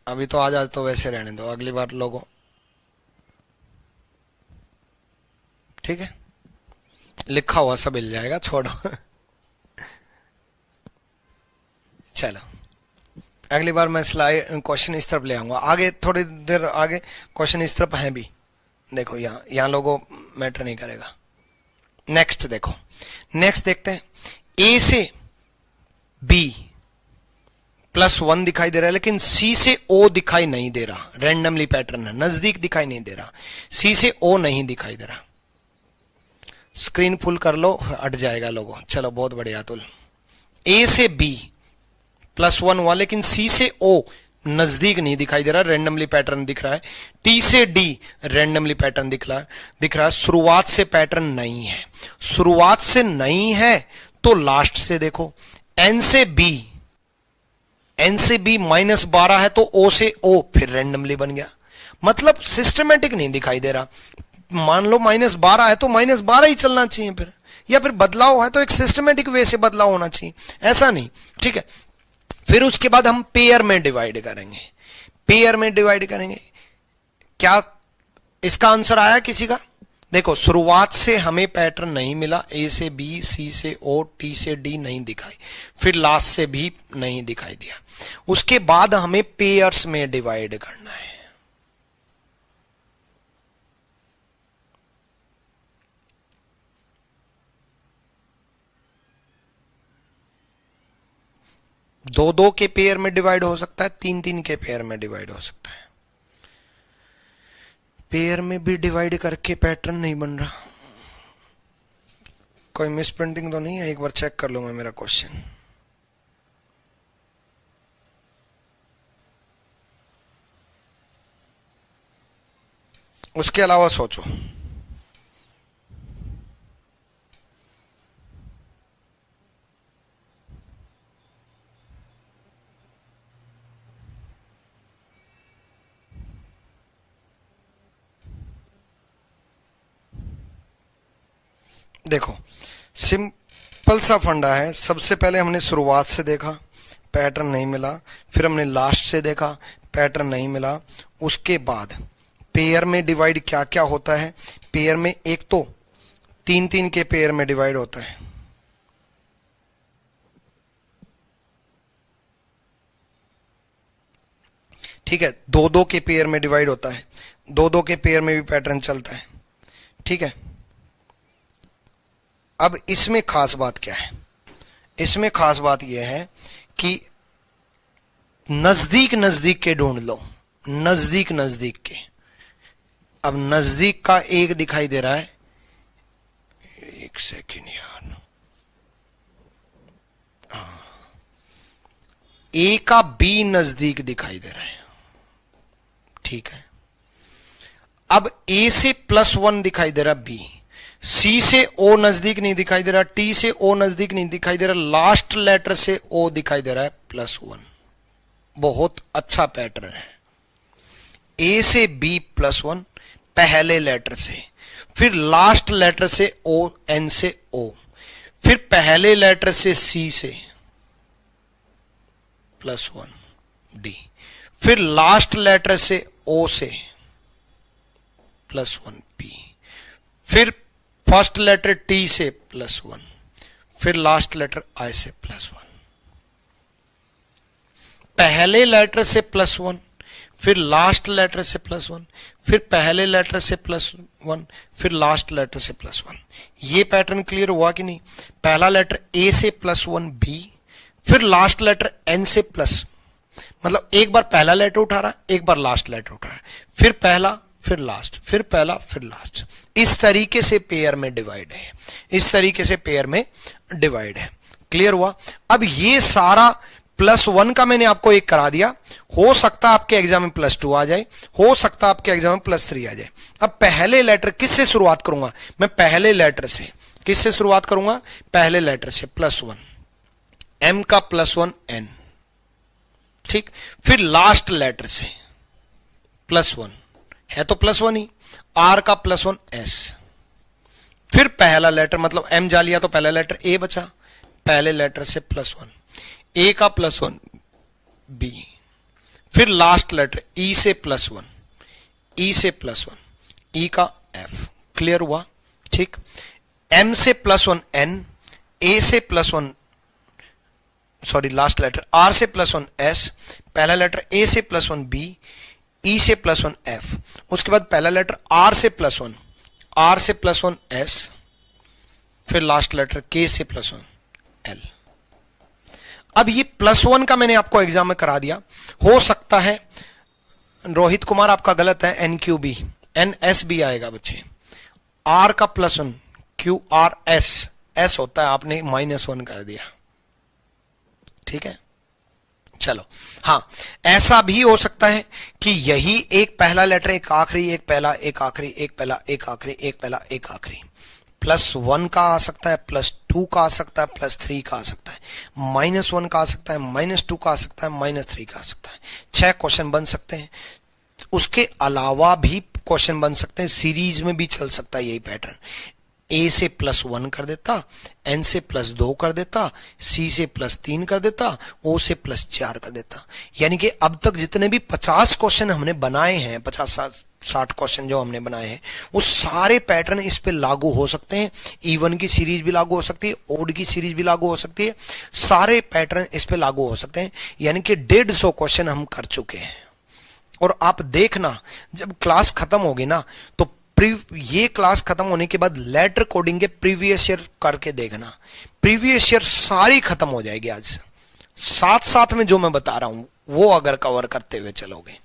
अभी तो आज तो वैसे रहने दो, अगली बार लोगों। ठीक है, लिखा हुआ सब हिल जाएगा, छोड़ो। चलो अगली बार मैं स्लाइड क्वेश्चन इस तरफ ले आऊंगा, आगे थोड़ी देर आगे क्वेश्चन इस तरफ है भी। देखो यहां लोगों मैटर नहीं करेगा। नेक्स्ट देखो, नेक्स्ट देखते हैं। ए से बी +1 दिखाई दे रहा है, लेकिन सी से ओ दिखाई नहीं दे रहा। रैंडमली पैटर्न है, नजदीक दिखाई नहीं दे रहा, सी से ओ नहीं दिखाई दे रहा। स्क्रीन फुल कर लो, हट जाएगा लोगों। चलो बहुत बढ़िया अतुल। ए से बी +1 हुआ, लेकिन सी से ओ नजदीक नहीं दिखाई दे रहा, रैंडमली पैटर्न दिख रहा है। टी से डी रैंडमली पैटर्न दिख रहा है। शुरुआत से पैटर्न नहीं है, शुरुआत से नहीं है तो लास्ट से देखो। एन से बी -12 है तो ओ से ओ फिर रैंडमली बन गया, मतलब सिस्टमेटिक नहीं दिखाई दे रहा। मान लो -12 है तो -12 ही चलना चाहिए फिर, या फिर बदलाव है तो एक सिस्टमेटिक वे से बदलाव होना चाहिए, ऐसा नहीं। ठीक है, फिर उसके बाद हम पेयर में डिवाइड करेंगे, पेयर में डिवाइड करेंगे। क्या इसका आंसर आया किसी का? देखो शुरुआत से हमें पैटर्न नहीं मिला, ए से बी, सी से ओ, टी से डी नहीं दिखाई, फिर लास्ट से भी नहीं दिखाई दिया। उसके बाद हमें पेयर्स में डिवाइड करना है। दो दो के पेयर में डिवाइड हो सकता है, 3-3 के पेयर में डिवाइड हो सकता है। पेयर में भी डिवाइड करके पैटर्न नहीं बन रहा। कोई मिस प्रिंटिंग तो नहीं है? एक बार चेक कर लूं मैं मेरा क्वेश्चन। उसके अलावा सोचो। देखो सिंपल सा फंडा है। सबसे पहले हमने शुरुआत से देखा, पैटर्न नहीं मिला, फिर हमने लास्ट से देखा, पैटर्न नहीं मिला। उसके बाद पेयर में डिवाइड क्या क्या होता है। पेयर में एक तो 3-3 के पेयर में डिवाइड होता है, ठीक है। 2-2 के पेयर में डिवाइड होता है, 2-2 के पेयर में भी पैटर्न चलता है, ठीक है। अब इसमें खास बात क्या है? इसमें खास बात यह है कि नजदीक नजदीक के ढूंढ लो, नजदीक नजदीक के। अब नजदीक का एक दिखाई दे रहा है, एक सेकेंड यार, ए का बी नजदीक दिखाई दे रहा है, ठीक है। अब ए से +1 दिखाई दे रहा बी, सी से ओ नजदीक नहीं दिखाई दे रहा, टी से ओ नजदीक नहीं दिखाई दे रहा, लास्ट लेटर से ओ दिखाई दे रहा है +1। बहुत अच्छा पैटर्न है। ए से बी +1 पहले लेटर से, फिर लास्ट लेटर से ओ, एन से ओ, फिर पहले लेटर से सी से +1 डी, फिर लास्ट लेटर से ओ से +1 पी, फिर फर्स्ट लेटर टी से +1, फिर लास्ट लेटर आई से +1। पहले लेटर से +1, फिर लास्ट लेटर से +1, फिर पहले लेटर से +1, फिर लास्ट लेटर से +1। ये पैटर्न क्लियर हुआ कि नहीं? पहला लेटर ए से +1 बी, फिर लास्ट लेटर एन से प्लस, मतलब एक बार पहला लेटर उठा रहा है, एक बार लास्ट लेटर उठा रहा है, फिर पहला फिर लास्ट, फिर पहला फिर लास्ट। इस तरीके से पेयर में डिवाइड है, इस तरीके से पेयर में डिवाइड है। क्लियर हुआ? अब ये सारा +1 का मैंने आपको एक करा दिया। हो सकता है आपके एग्जाम में +2 आ जाए, हो सकता है आपके एग्जाम में +3 आ जाए। अब पहले लेटर किससे शुरुआत करूंगा मैं? पहले लेटर से। किससे शुरुआत करूंगा? पहले लेटर से, +1, एम का +1 एन, ठीक। फिर लास्ट लेटर से +1 है तो +1 ही, आर का +1 एस, फिर पहला लेटर, मतलब एम जा लिया तो पहला लेटर ए बचा, पहले लेटर से +1, ए का +1 बी, फिर लास्ट लेटर ई से +1, ई से +1, ई का एफ। क्लियर हुआ? ठीक। एम से +1 एन, ए से +1, सॉरी लास्ट लेटर आर से +1 एस, पहला लेटर ए से +1 बी, ई से +1 एफ, उसके बाद पहला लेटर आर से +1, आर से +1 एस, फिर लास्ट लेटर के से +1 एल। अब ये +1 का मैंने आपको एग्जाम में करा दिया। हो सकता है रोहित कुमार आपका गलत है, NQB, NSB आएगा बच्चे। आर का +1 QRS, एस होता है, आपने -1 कर दिया, ठीक है। चलो, हाँ, ऐसा भी हो सकता है कि यही एक पहला लेटर, एक आखिरी, एक पहला, एक आखिरी, एक पहला, एक आखिरी, एक पहला, एक आखिरी। +1 का आ सकता है, +2 का आ सकता है, +3 का आ सकता है, -1 का आ सकता है, -2 का आ सकता है, -3 का आ सकता है। 6 क्वेश्चन बन सकते हैं। उसके अलावा भी क्वेश्चन बन सकते हैं, सीरीज में भी चल सकता है यही पैटर्न। ए से +1 कर देता, एन से +2 कर देता, सी से +3 कर देता, ओ से +4 कर देता। यानी कि अब तक जितने भी 50 क्वेश्चन हमने बनाए हैं, 50-60 क्वेश्चन जो हमने बनाए हैं, वो सारे पैटर्न इस पे लागू हो सकते हैं। इवन की सीरीज भी लागू हो सकती है, ओड की सीरीज भी लागू हो सकती है, सारे पैटर्न इस पे लागू हो सकते हैं। यानी कि 150 क्वेश्चन हम कर चुके हैं। और आप देखना, जब क्लास खत्म होगी ना, तो ये क्लास खत्म होने के बाद लेटर कोडिंग के प्रीवियस ईयर करके देखना, प्रीवियस ईयर सारी खत्म हो जाएगी आज। साथ साथ में जो मैं बता रहा हूं वो अगर कवर करते हुए चलोगे,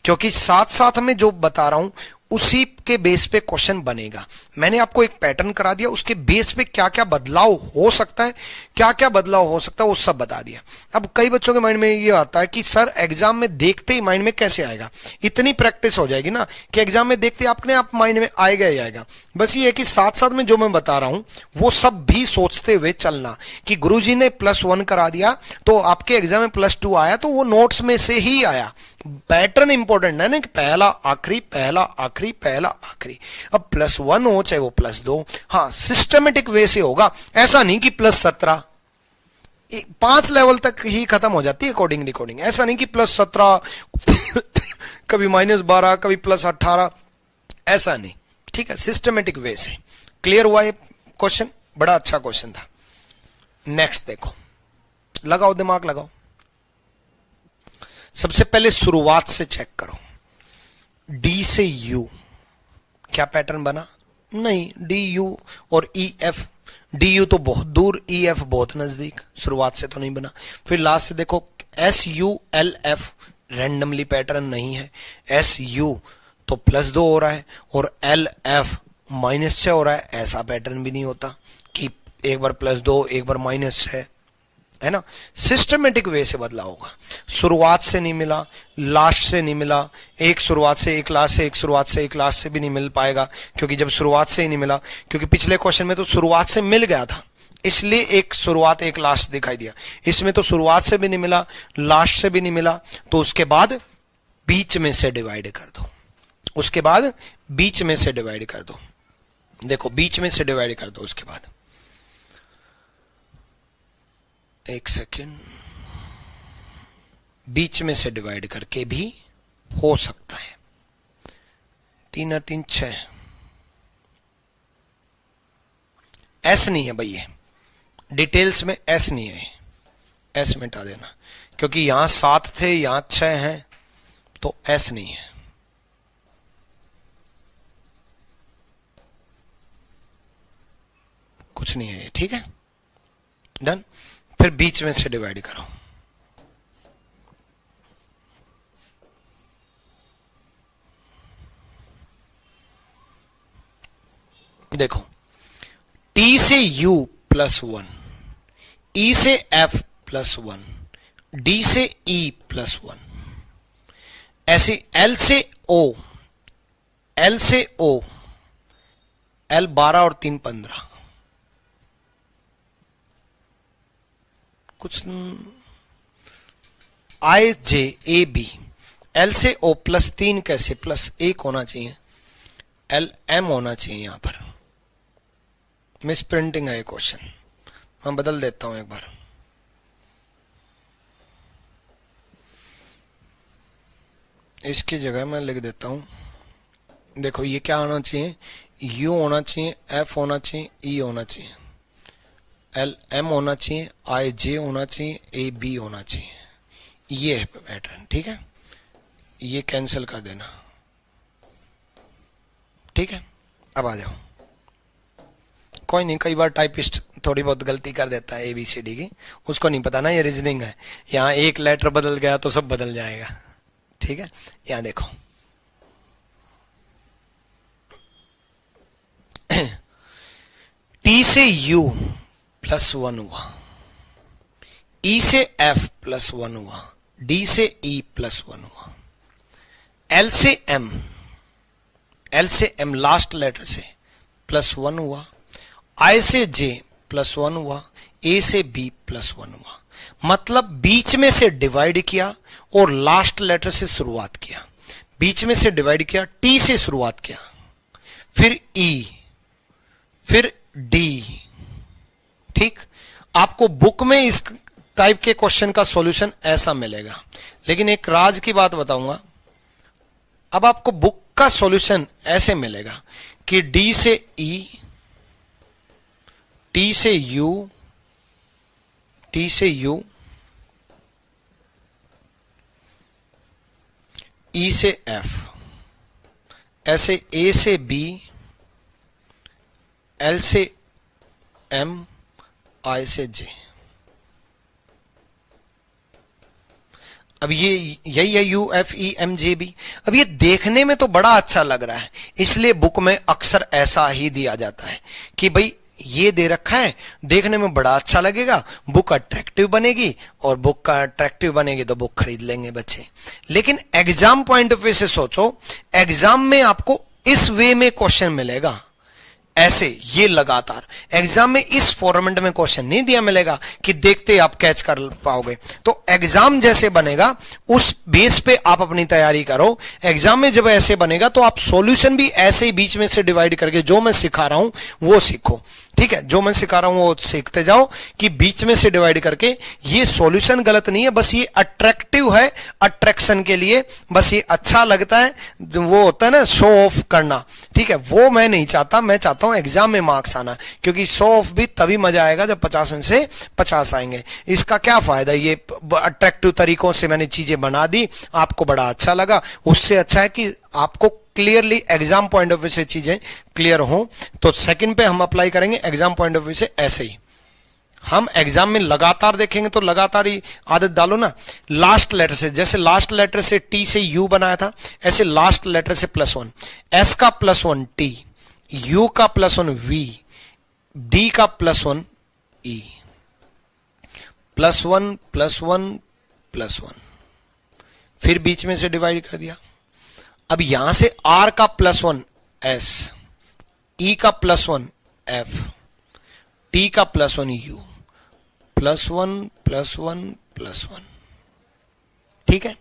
क्योंकि साथ साथ में जो बता रहा हूं उसी के बेस पे क्वेश्चन बनेगा। मैंने आपको एक पैटर्न करा दिया, उसके बेस पे क्या क्या बदलाव हो सकता है, क्या क्या बदलाव हो सकता है, वो सब बता दिया। अब कई बच्चों के माइंड में ये आता है कि सर एग्जाम में देखते ही माइंड में कैसे आएगा? इतनी प्रैक्टिस हो जाएगी ना कि एग्जाम में देखते ही अपने आप माइंड में आएगा ही आएगा। बस ये है कि साथ साथ में जो मैं बता रहा हूं वो सब भी सोचते हुए चलना कि गुरुजी ने +1 करा दिया तो आपके एग्जाम में +2 आया, तो वो नोट्स में से ही आया, पैटर्न इंपॉर्टेंट है ना कि पहला आखिरी, पहला आखिरी, पहला आखिरी। अब +1 हो चाहे वो +2, हाँ सिस्टमेटिक वे से होगा, ऐसा नहीं कि +17 5 लेवल तक ही खत्म हो जाती है कोडिंग डिकोडिंग। ऐसा नहीं कि +17 कभी -12 कभी +18, ऐसा नहीं, ठीक है, सिस्टमेटिक वे से। क्लियर हुआ ये क्वेश्चन? बड़ा अच्छा क्वेश्चन था। नेक्स्ट देखो, लगाओ दिमाग लगाओ। सबसे पहले शुरुआत से चेक करो, डी से यू क्या पैटर्न बना? नहीं, डी यू और ई एफ, डी यू तो बहुत दूर, ई एफ बहुत नजदीक, शुरुआत से तो नहीं बना। फिर लास्ट से देखो, S U L F randomly pattern नहीं है, एस यू तो +2 हो रहा है और एल एफ -6 हो रहा है, ऐसा पैटर्न भी नहीं होता कि एक बार +2 एक बार -6, है ना। सिस्टमेटिक वे से बदला होगा, शुरुआत से नहीं मिला, लास्ट से नहीं मिला, एक शुरुआत से एक लास्ट से, एक शुरुआत से एक लास्ट से भी नहीं मिल पाएगा, क्योंकि जब शुरुआत से ही नहीं मिला, क्योंकि पिछले क्वेश्चन में तो शुरुआत से मिल गया था, इसलिए एक शुरुआत एक लास्ट दिखाई दिया। इसमें तो शुरुआत से भी नहीं मिला, लास्ट से भी नहीं मिला, तो उसके बाद बीच में से डिवाइड कर दो, उसके बाद बीच में से डिवाइड कर दो। देखो बीच में से डिवाइड कर दो, उसके बाद एक सेकेंड, बीच में से डिवाइड करके भी हो सकता है। 3 और 3 6, एस नहीं है भाई, ये डिटेल्स में एस नहीं है, एस मिटा देना, क्योंकि यहां 7 थे यहां 6 हैं, तो एस नहीं है। कुछ नहीं है, ठीक है, डन। फिर बीच में से डिवाइड करो, देखो टी से यू +1, ई से एफ +1, डी से ई +1, ऐसे एल से ओ, एल से ओ, एल 12 और 3 15, कुछ आई जे ए बी, एल से ओ +3 कैसे? +1 होना चाहिए, एल एम होना चाहिए, यहां पर मिस प्रिंटिंग है ये क्वेश्चन, मैं बदल देता हूं एक बार। इसकी जगह मैं लिख देता हूं, देखो ये क्या होना चाहिए, यू होना चाहिए, एफ होना चाहिए, ई होना चाहिए, एल एम होना चाहिए, आई जे होना चाहिए, ए बी होना चाहिए, ये है पैटर्न, ठीक है। ये कैंसिल कर देना, ठीक है। अब आ जाओ, कोई नहीं, कई बार टाइपिस्ट थोड़ी बहुत गलती कर देता है ABCD की, उसको नहीं पता ना ये रीजनिंग है, यहां एक लेटर बदल गया तो सब बदल जाएगा, ठीक है। यहां देखो टी से यू +1 हुआ, ई से एफ +1 हुआ, डी से ई +1 हुआ, एल से एम, एल से एम लास्ट लेटर से +1 हुआ, आई से जे +1 हुआ, ए से बी +1 हुआ। मतलब बीच में से डिवाइड किया और लास्ट लेटर से शुरुआत किया, बीच में से डिवाइड किया, टी से शुरुआत किया, फिर ई, फिर डी, ठीक। आपको बुक में इस टाइप के क्वेश्चन का सॉल्यूशन ऐसा मिलेगा, लेकिन एक राज की बात बताऊंगा, अब आपको बुक का सॉल्यूशन ऐसे मिलेगा कि डी से ई, टी से यू, टी से यू, ई से एफ, ऐसे ए से बी, एल से एम, आई से जे। अब ये यही है U F E M J B. अब ये देखने में तो बड़ा अच्छा लग रहा है, इसलिए बुक में अक्सर ऐसा ही दिया जाता है कि भाई ये दे रखा है, देखने में बड़ा अच्छा लगेगा, बुक अट्रैक्टिव बनेगी, और बुक का अट्रैक्टिव बनेगी तो बुक खरीद लेंगे बच्चे। लेकिन एग्जाम पॉइंट ऑफ व्यू से सोचो, एग्जाम में आपको इस वे में क्वेश्चन मिलेगा, ऐसे, ये लगातार। एग्जाम में इस फॉर्मेट में क्वेश्चन नहीं दिया मिलेगा कि देखते आप कैच कर पाओगे। तो एग्जाम जैसे बनेगा उस बेस पे आप अपनी तैयारी करो। एग्जाम में जब ऐसे बनेगा तो आप सॉल्यूशन भी ऐसे ही बीच में से डिवाइड करके, जो मैं सिखा रहा हूं वो सीखो, ठीक है, जो मैं सिखा रहा हूं वो सीखते जाओ, कि बीच में से डिवाइड करके। ये सॉल्यूशन गलत नहीं है, बस ये अट्रैक्टिव है, अट्रैक्शन के लिए, बस ये अच्छा लगता है, वो होता है ना शो ऑफ करना, ठीक है, वो मैं नहीं चाहता। मैं चाहता हूं एग्जाम में मार्क्स आना, क्योंकि शो ऑफ भी तभी मजा आएगा जब 50 में से 50 आएंगे। इसका क्या फायदा, ये अट्रैक्टिव तरीकों से मैंने चीजें बना दी, आपको बड़ा अच्छा लगा। उससे अच्छा है कि आपको clearly exam point of view से चीजें क्लियर हो। तो सेकंड पे हम अप्लाई करेंगे एग्जाम पॉइंट ऑफ व्यू से। ऐसे ही हम एग्जाम में लगातार देखेंगे, तो लगातार ही आदत डालो ना। लास्ट लेटर से, जैसे लास्ट लेटर से टी से यू बनाया था, ऐसे लास्ट लेटर से +1, एस का +1 टी, यू का +1 वी, डी का +1 ई, +1 +1 +1, फिर बीच में से डिवाइड कर दिया। अब यहां से आर का +1 एस, ई का +1 एफ, टी का +1 यू, +1 +1 +1, ठीक है।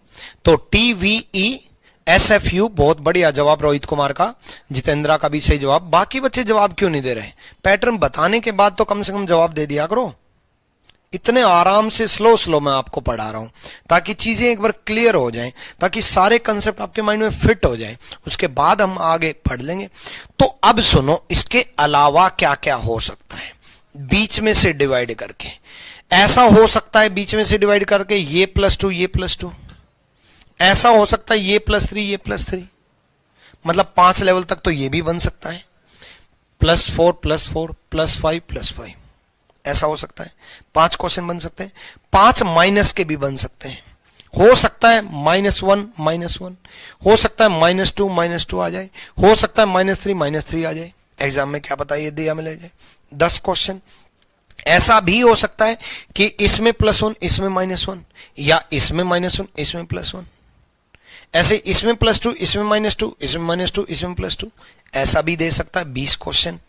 तो T V E S F you, बहुत बढ़िया जवाब रोहित कुमार का, जितेंद्रा का भी सही जवाब। बाकी बच्चे जवाब क्यों नहीं दे रहे? पैटर्न बताने के बाद तो कम से कम जवाब दे दिया करो। इतने आराम से स्लो स्लो मैं आपको पढ़ा रहा हूं ताकि चीजें एक बार क्लियर हो जाएं, ताकि सारे कंसेप्ट आपके माइंड में फिट हो जाएं, उसके बाद हम आगे पढ़ लेंगे। तो अब सुनो, इसके अलावा क्या क्या हो सकता है बीच में से डिवाइड करके। ऐसा हो सकता है बीच में से डिवाइड करके ये +2 ये +2, ऐसा हो सकता है ये +3 ये +3, मतलब 5 लेवल तक तो ये भी बन सकता है, +4 +4 +5 +5, ऐसा हो सकता है। 5 क्वेश्चन बन सकते हैं। 5 माइनस के भी बन सकते हैं। हो सकता है -1 -1, हो सकता है -2 -2 आ जाए, हो सकता है -3 -3 आ जाए। एग्जाम में क्या पता ये दिया मिले जाए 10 क्वेश्चन। ऐसा भी हो सकता है कि इसमें +1 इसमें -1, या इसमें -1 इसमें +1, ऐसे इसमें +2 इसमें -2 इसमें -2 इसमें +2, ऐसा भी दे सकता है 20 क्वेश्चन।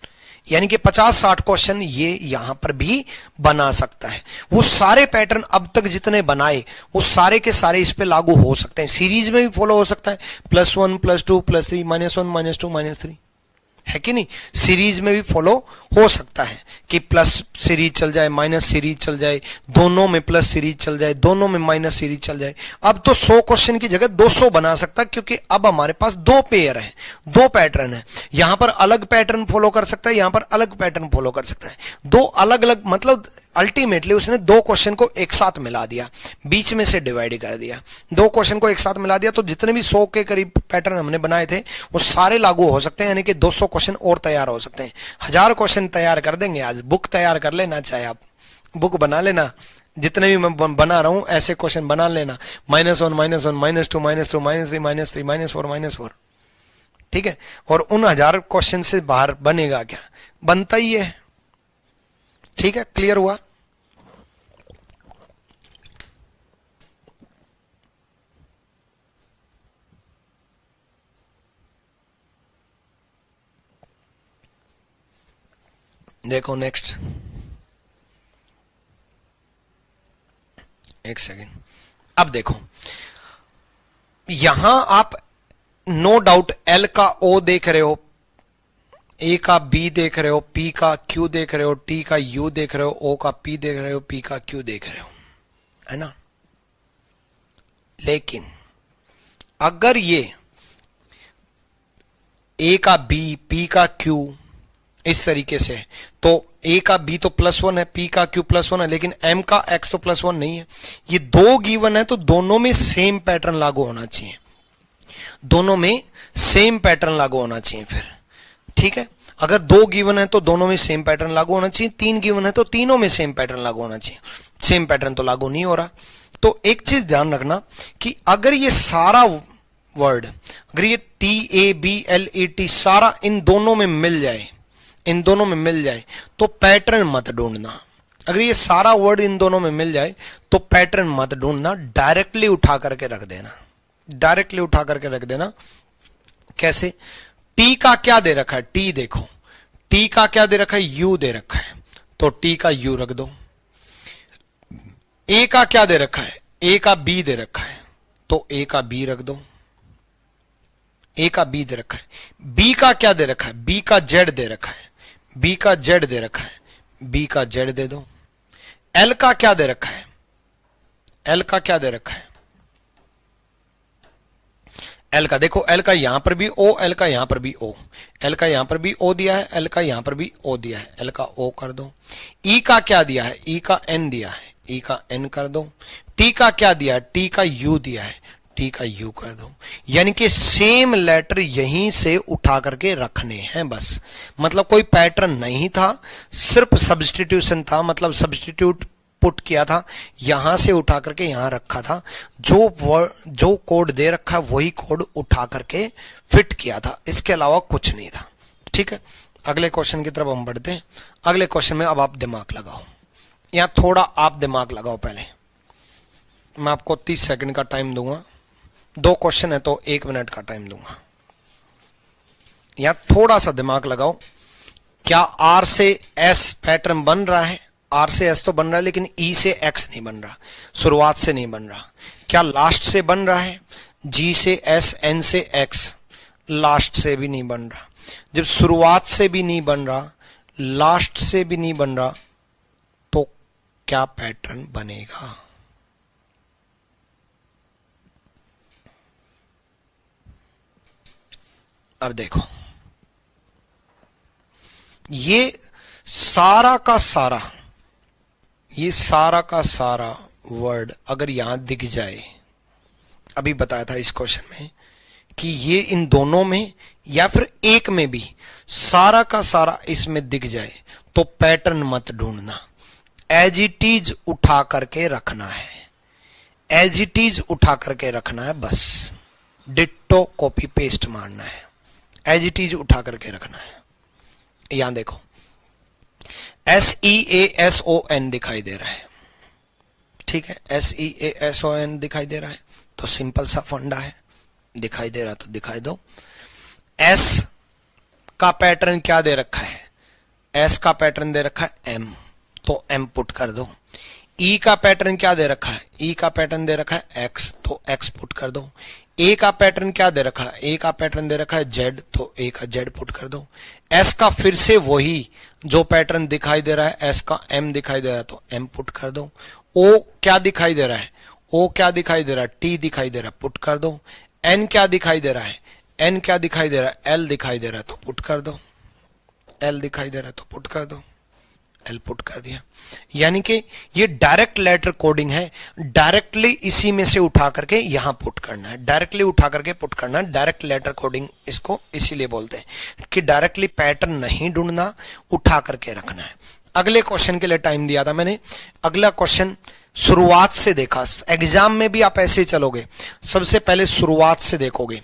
यानी कि 50-60 क्वेश्चन ये यहां पर भी बना सकता है। वो सारे पैटर्न अब तक जितने बनाए वो सारे के सारे इस पे लागू हो सकते हैं। सीरीज में भी फॉलो हो सकता है, +1 +2 +3 -1 -2 -3, है कि नहीं। सीरीज में भी फॉलो हो सकता है कि प्लस सीरीज चल जाए, माइनस सीरीज चल जाए, दोनों में प्लस सीरीज चल जाए, दोनों में माइनस सीरीज चल जाए। अब तो 100 क्वेश्चन की जगह 200 बना सकता है, क्योंकि अब हमारे पास 2 पेयर है, 2 पैटर्न है। यहां पर अलग पैटर्न फॉलो कर सकता है, यहां पर अलग पैटर्न फॉलो कर सकता है। 2 अलग अलग, मतलब अल्टीमेटली उसने 2 क्वेश्चन को एक साथ मिला दिया, बीच में से डिवाइड कर दिया। 2 क्वेश्चन को एक साथ मिला दिया, तो जितने भी 100 के करीब पैटर्न हमने बनाए थे वो सारे लागू हो सकते हैं। यानी कि 200 क्वेश्चन और तैयार हो सकते हैं। 1000 क्वेश्चन तैयार कर देंगे आज। बुक तैयार कर लेना, चाहे आप बुक बना लेना, जितने भी मैं बना रहा हूं ऐसे क्वेश्चन बना लेना। -1 -1 -2 -2 -3 -3 -4 -4, ठीक है। और उन 1000 क्वेश्चन से बाहर बनेगा क्या? बनता ही है, ठीक है। क्लियर हुआ? देखो नेक्स्ट, एक सेकेंड। अब देखो यहां आप नो डाउट L का O देख रहे हो, A का B देख रहे हो, P का Q देख रहे हो, T का U देख रहे हो, O का P देख रहे हो, P का Q देख रहे हो, है ना। लेकिन अगर ये A का B, P का Q इस तरीके से, तो A का B तो +1 है, P का Q +1 है, लेकिन M का X तो +1 नहीं है। ये 2 गिवन है, तो दोनों में सेम पैटर्न लागू होना चाहिए, दोनों में सेम पैटर्न लागू होना चाहिए फिर, ठीक है। अगर 2 गिवन है तो दोनों में सेम पैटर्न लागू होना चाहिए, 3 गिवन है तो तीनों में सेम पैटर्न लागू होना चाहिए। सेम पैटर्न तो लागू नहीं हो रहा। तो एक चीज ध्यान रखना कि अगर ये सारा वर्ड, अगर ये TABLET सारा इन दोनों में मिल जाए, इन दोनों में मिल जाए, तो पैटर्न मत ढूंढना। अगर ये सारा वर्ड इन दोनों में मिल जाए तो पैटर्न मत ढूंढना, डायरेक्टली उठा करके रख देना, डायरेक्टली उठा करके रख देना। कैसे? टी का क्या दे रखा है? टी देखो, टी का क्या दे रखा है, यू दे रखा है, तो टी का यू रख दो। ए का क्या दे रखा है, ए का बी दे रखा है, तो ए का बी रख दो, ए का बी दे रखा है। बी का क्या दे रखा है, बी का जेड दे रखा है, बी का जेड दे रखा है, बी का जेड दे दो। एल का क्या दे रखा है, एल का क्या दे रखा है, एल का देखो, एल का यहां पर भी ओ, एल का यहां पर भी ओ, एल का यहां पर भी ओ दिया है, एल का यहां पर भी ओ दिया है, एल का ओ कर दो। ई का क्या दिया है, ई का एन दिया है, ई का एन कर दो। टी का क्या दिया है, टी का यू दिया है, टी का यू कर दो। यानी कि सेम लेटर यहीं से उठा करके रखने हैं बस, मतलब कोई पैटर्न नहीं था, सिर्फ सब्स्टिट्यूशन था, मतलब सब्स्टिट्यूट पुट किया था, यहां से उठा करके यहां रखा था, जो कोड दे रखा है वही कोड उठा करके फिट किया था, इसके अलावा कुछ नहीं था। ठीक है, अगले क्वेश्चन की तरफ हम बढ़ते हैं। अगले क्वेश्चन में अब आप दिमाग लगाओ, यहां थोड़ा आप दिमाग लगाओ। पहले मैं आपको 30 सेकंड का टाइम दूंगा, 2 क्वेश्चन है तो 1 मिनट का टाइम दूंगा। यहां थोड़ा सा दिमाग लगाओ, क्या आर से एस पैटर्न बन रहा है, आर से एस तो बन रहा है लेकिन ई से एक्स नहीं बन रहा, शुरुआत से नहीं बन रहा। क्या लास्ट से बन रहा है, जी से एस, एन से एक्स, लास्ट से भी नहीं बन रहा। जब शुरुआत से भी नहीं बन रहा, लास्ट से भी नहीं बन रहा, तो क्या पैटर्न बनेगा। अब देखो, ये सारा का सारा, ये सारा का सारा वर्ड अगर यहां दिख जाए, अभी बताया था इस क्वेश्चन में कि ये इन दोनों में या फिर एक में भी सारा का सारा इसमें दिख जाए, तो पैटर्न मत ढूंढना, एज इट इज उठा करके रखना है, एज इट इज उठा करके रखना है, बस डिट्टो कॉपी पेस्ट मारना है, एज इट इज उठा करके रखना है। यहां देखो, SEASON दिखाई दे रहा है, ठीक है, SEASON दिखाई दे रहा है, तो सिंपल सा फंडा है, दिखाई दे रहा तो दिखाई दो। S का पैटर्न क्या दे रखा है, S का पैटर्न दे रखा है M, तो M पुट कर दो। E का पैटर्न क्या दे रखा है, E का पैटर्न दे रखा है X, तो X पुट कर दो। A का पैटर्न क्या दे रखा है, A का पैटर्न दे रखा है Z, तो A का Z पुट कर दो। S का फिर से वही जो पैटर्न दिखाई दे रहा है, S का M दिखाई दे रहा है, तो M पुट कर दो। O क्या दिखाई दे रहा है, O क्या दिखाई दे रहा है, T दिखाई दे रहा है, पुट कर दो। N क्या दिखाई दे रहा है, N क्या दिखाई दे रहा है, L दिखाई दे रहा है, तो पुट कर दो। L दिखाई दे रहा है तो पुट कर दो, L पुट कर दिया। यानी कि ये डायरेक्ट लेटर कोडिंग है, डायरेक्टली इसी में से उठा करके यहां पुट करना है, डायरेक्टली उठा करके पुट करना है, डायरेक्ट लेटर कोडिंग इसको इसीलिए बोलते हैं कि डायरेक्टली पैटर्न नहीं ढूंढना, उठा करके रखना है। अगले क्वेश्चन के लिए टाइम दिया था मैंने, अगला क्वेश्चन शुरुआत से देखा, एग्जाम में भी आप ऐसे चलोगे, सबसे पहले शुरुआत से देखोगे,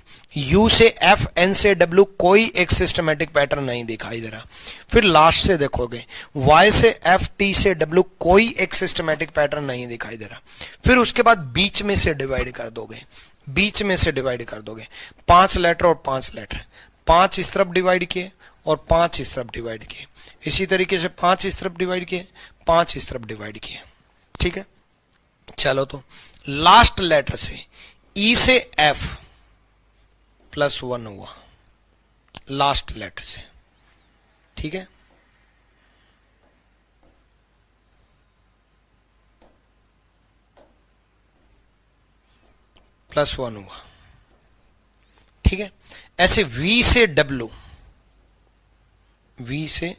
U से F, N से W कोई एक सिस्टमेटिक पैटर्न नहीं दिखाई दे रहा, फिर लास्ट से देखोगे, Y से F, T से W कोई एक सिस्टमेटिक पैटर्न नहीं दिखाई दे रहा, फिर उसके बाद बीच में से डिवाइड कर दोगे, बीच में से डिवाइड कर दोगे, 5 लेटर और 5 लेटर, 5 इस तरफ डिवाइड किए और 5 इस तरफ डिवाइड किए, इसी तरीके से 5 इस तरफ डिवाइड किए, 5 इस तरफ डिवाइड किए। ठीक है, चलो तो लास्ट लेटर से E से F +1 हुआ, लास्ट लेटर से, ठीक है, +1 हुआ, ठीक है। ऐसे V से W, V से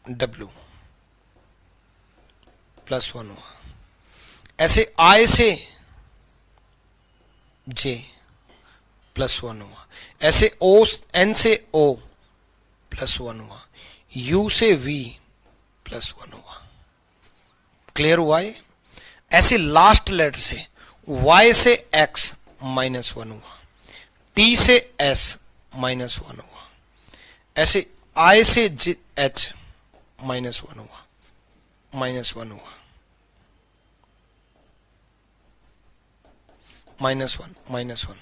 W +1 हुआ, ऐसे I से J +1 हुआ, ऐसे N से O +1 हुआ, U से V +1 हुआ। क्लियर हुआ ये? ऐसे लास्ट लेटर से Y से X -1 हुआ, T से S -1 हुआ, ऐसे I से H -1 हुआ, -1 हुआ, -1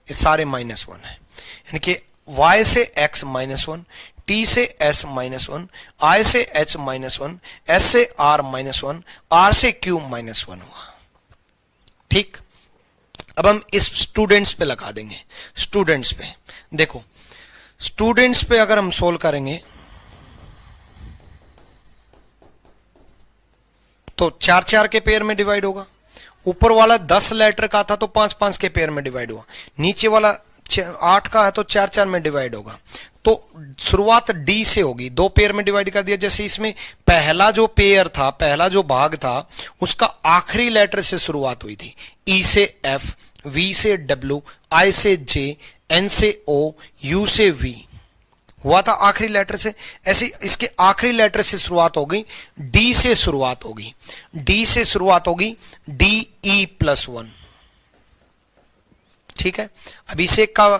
ये सारे -1 है, यानी कि Y से X -1, टी से एस माइनस वन, आई से एच माइनस वन, एस से आर माइनस वन, आर से क्यू माइनस वन हुआ। ठीक, अब हम इस स्टूडेंट्स पे लगा देंगे। स्टूडेंट्स पे देखो, स्टूडेंट्स पे अगर हम सोल्व करेंगे तो 4-4 के पेयर में डिवाइड होगा। ऊपर वाला 10 लेटर का था तो 5-5 के पेयर में डिवाइड हुआ। नीचे वाला 8 का है तो 4-4 में डिवाइड होगा। तो शुरुआत डी से होगी, 2 पेयर में डिवाइड कर दिया। जैसे इसमें पहला जो पेयर था, पहला जो भाग था, उसका आखिरी लेटर से शुरुआत हुई थी। ई से एफ, वी से डब्ल्यू, आई से जे, एन से ओ, यू से वी हुआ था आखिरी लेटर से। ऐसे इसके आखिरी लेटर से शुरुआत होगी, डी से शुरुआत होगी। डी से शुरुआत होगी, डी ई प्लस वन। ठीक है, अभिषेक का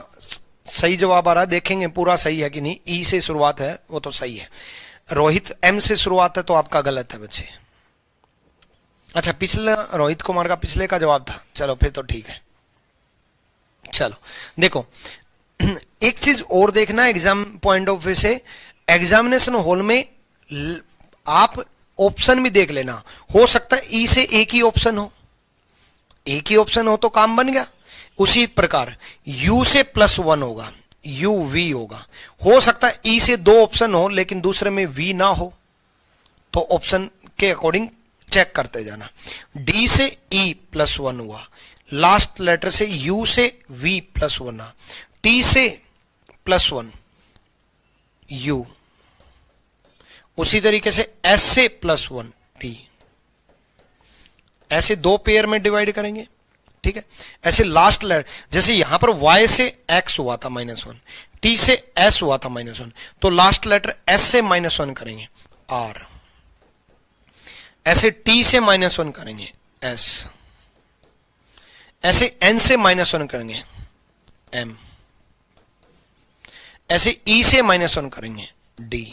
सही जवाब आ रहा है, देखेंगे पूरा सही है कि नहीं। ई से शुरुआत है वो तो सही है। रोहित एम से शुरुआत है तो आपका गलत है बच्चे। अच्छा, पिछले रोहित कुमार का पिछले का जवाब था, चलो फिर तो ठीक है। चलो देखो, एक चीज और देखना एग्जाम पॉइंट ऑफ व्यू से, एग्जामिनेशन हॉल में आप ऑप्शन भी देख लेना। हो सकता है ई से एक ही ऑप्शन हो, एक ही ऑप्शन हो तो काम बन गया। उसी प्रकार यू से प्लस वन होगा, यू वी होगा। हो सकता है ई से 2 ऑप्शन हो लेकिन दूसरे में वी ना हो, तो ऑप्शन के अकॉर्डिंग चेक करते जाना। डी से ई प्लस वन हुआ, लास्ट लेटर से यू से वी प्लस वन, टी से प्लस वन यू, उसी तरीके से एस से प्लस वन टी, ऐसे 2 पेयर में डिवाइड करेंगे। ठीक है, ऐसे लास्ट लेटर, जैसे यहां पर y से x हुआ था -1, t से s हुआ था -1, तो लास्ट लेटर s से -1 करेंगे r, ऐसे t से -1 करेंगे s, ऐसे n से -1 करेंगे m, ऐसे e से -1 करेंगे d।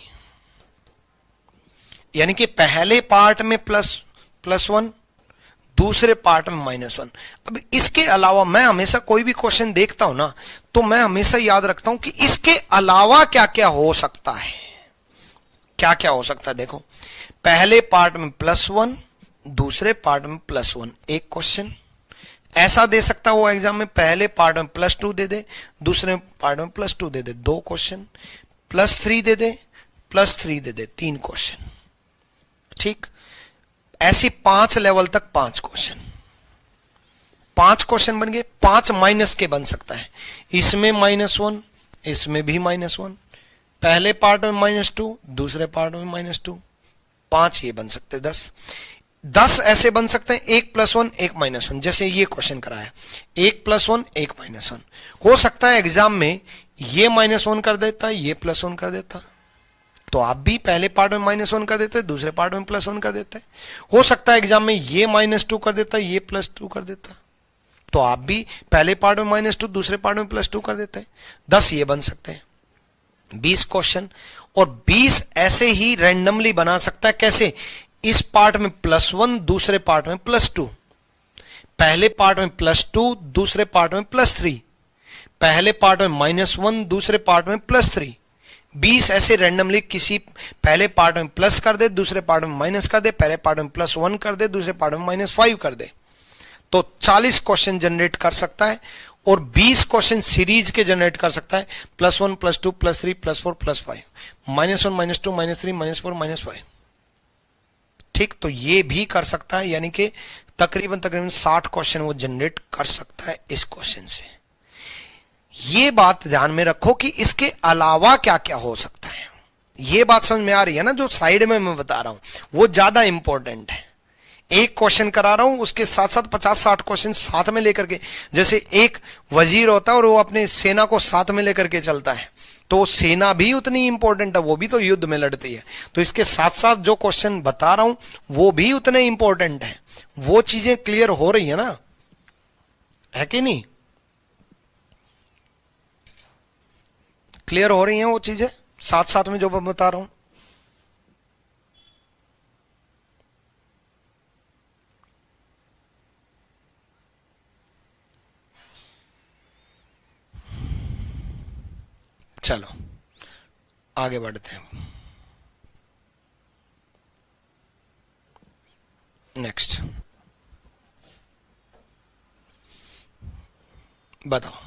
यानी कि पहले पार्ट में प्लस वन, दूसरे पार्ट में -1। अब इसके अलावा मैं हमेशा कोई भी क्वेश्चन देखता हूं ना, तो मैं हमेशा याद रखता हूं कि इसके अलावा क्या क्या हो सकता है, क्या क्या हो सकता है। देखो, पहले पार्ट में +1, दूसरे पार्ट में +1, एक क्वेश्चन ऐसा दे सकता है वो एग्जाम में। पहले पार्ट में +2 दे दे, दूसरे पार्ट में +2 दे दे, 2 क्वेश्चन। +3 दे दे, +3 दे दे, 3 क्वेश्चन। ठीक, ऐसी 5 लेवल तक 5 क्वेश्चन, 5 क्वेश्चन बन गए। 5 माइनस के बन सकता है, इसमें -1, इसमें भी -1, पहले पार्ट में -2, दूसरे पार्ट में -2, 5 ये बन सकते हैं। 10 ऐसे बन सकते हैं, 1 + 1 1 - 1, जैसे ये क्वेश्चन कराया, 1 + 1 1 - 1। हो सकता है एग्जाम में ये -1 कर देता है, ये +1 कर देता, तो आप भी पहले पार्ट में -1 कर देते, दूसरे पार्ट में +1 कर देते। हो सकता है एग्जाम में ये -2 कर देता, ये +2 कर देता, तो आप भी पहले पार्ट में -2, दूसरे पार्ट में +2 कर देते। 10 ये बन सकते हैं, 20 क्वेश्चन। और 20 ऐसे ही रैंडमली बना सकता है। कैसे? इस पार्ट में +1, दूसरे पार्ट में +2, पहले पार्ट में +2, दूसरे पार्ट में +3, पहले पार्ट में -1, दूसरे पार्ट में +3। 20 ऐसे रैंडमली किसी पहले पार्ट में प्लस कर दे, दूसरे पार्ट में माइनस कर दे, पहले पार्ट में +1 कर दे, दूसरे पार्ट में -5 कर दे, तो 40 क्वेश्चन जनरेट कर सकता है। और 20 क्वेश्चन सीरीज के जनरेट कर सकता है, +1 +2 +3 +4 +5, -1 -2 -3 -4 -5। ठीक, तो ये भी कर सकता है, यानी कि तकरीबन 60 क्वेश्चन वो जनरेट कर सकता है इस क्वेश्चन से। ये बात ध्यान में रखो कि इसके अलावा क्या क्या हो सकता है। ये बात समझ में आ रही है ना? जो साइड में मैं बता रहा हूं वो ज्यादा इंपॉर्टेंट है। एक क्वेश्चन करा रहा हूं, उसके साथ साथ 50-60 क्वेश्चन साथ में लेकर के, जैसे एक वजीर होता है और वो अपने सेना को साथ में लेकर के चलता है, तो सेना भी उतनी इंपॉर्टेंट है, वो भी तो युद्ध में लड़ती है। तो इसके साथ साथ जो क्वेश्चन बता रहा हूं वो भी उतने इंपॉर्टेंट है। वो चीजें क्लियर हो रही है ना, है कि नहीं? क्लियर हो रही हैं वो चीजें साथ साथ में जो मैं बता रहा हूं। चलो आगे बढ़ते हैं। नेक्स्ट बताओ।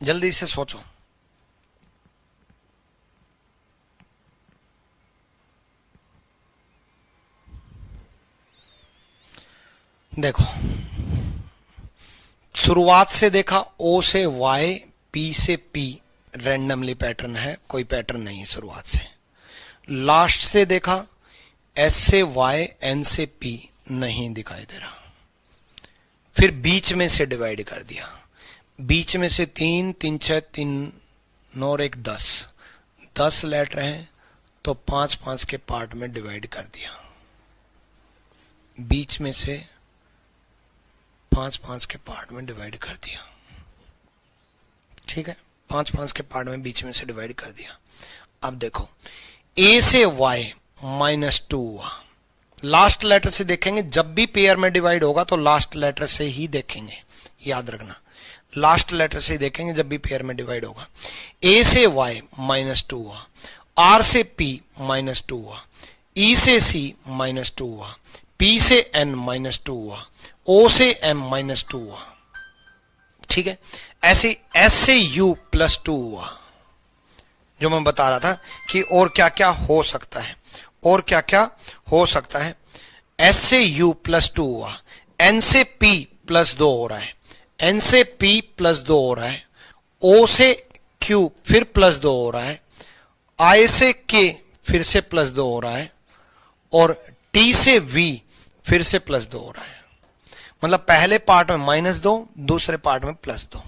जल्दी से सोचो। देखो, शुरुआत से देखा O से Y, P से P रैंडमली पैटर्न है, कोई पैटर्न नहीं है शुरुआत से। लास्ट से देखा S से Y, N से P नहीं दिखाई दे रहा। फिर बीच में से डिवाइड कर दिया, बीच में से 3 3 6 3 9 और 1 10 लेटर हैं तो 5 5 के पार्ट में डिवाइड कर दिया। बीच में से 5 5 के पार्ट में डिवाइड कर दिया। ठीक है, 5 5 के पार्ट में बीच में से डिवाइड कर दिया। अब देखो A से Y -2 हुआ। लास्ट लेटर से देखेंगे, जब भी पेयर में डिवाइड होगा तो लास्ट लेटर से ही देखेंगे, याद रखना। लास्ट लेटर से ही देखेंगे जब भी पेयर में डिवाइड होगा। A से Y -2 हुआ, R से P -2 हुआ, E से C -2 हुआ, P से N -2 हुआ, O से M -2 हुआ। ठीक है, ऐसे S से U +2 हुआ। जो मैं बता रहा था कि और क्या क्या हो सकता है, और क्या क्या हो सकता है। S से U +2 हुआ, N से P +2 हो रहा है, N से P +2 हो रहा है, O से Q फिर +2 हो रहा है, I से K फिर से +2 हो रहा है, और T से V फिर से +2 हो रहा है। मतलब पहले पार्ट में -2, दूसरे पार्ट में +2,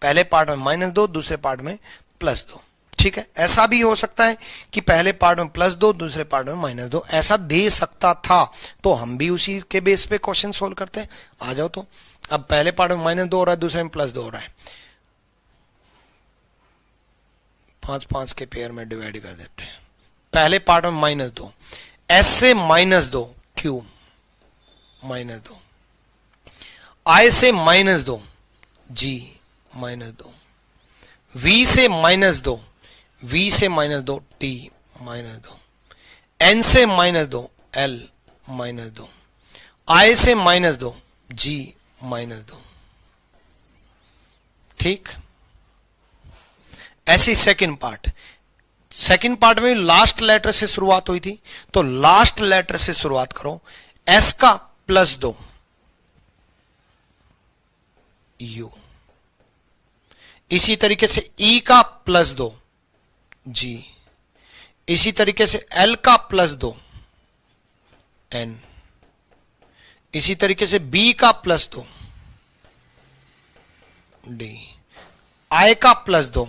पहले पार्ट में -2, दूसरे पार्ट में +2। ठीक है, ऐसा भी हो सकता है कि पहले पार्ट में +2, दूसरे पार्ट में -2, ऐसा दे सकता था। तो हम भी उसी के बेस पे क्वेश्चन सोल्व करते हैं। आ जाओ। तो अब पहले पार्ट में -2 हो रहा है, दूसरे में +2 हो रहा है, 5 5 के पेयर में डिवाइड कर देते हैं। पहले पार्ट में -2, S से -2 Q -2, I से -2 G -2, V से -2 V से -2 T -2, N से -2 L -2, I से -2 G -2। ठीक, ऐसी सेकंड पार्ट में लास्ट लेटर से शुरुआत हुई थी, तो लास्ट लेटर से शुरुआत करो। S का +2 U, इसी तरीके से E का +2 G, इसी तरीके से L का +2 N, इसी तरीके से B का +2 D, I का +2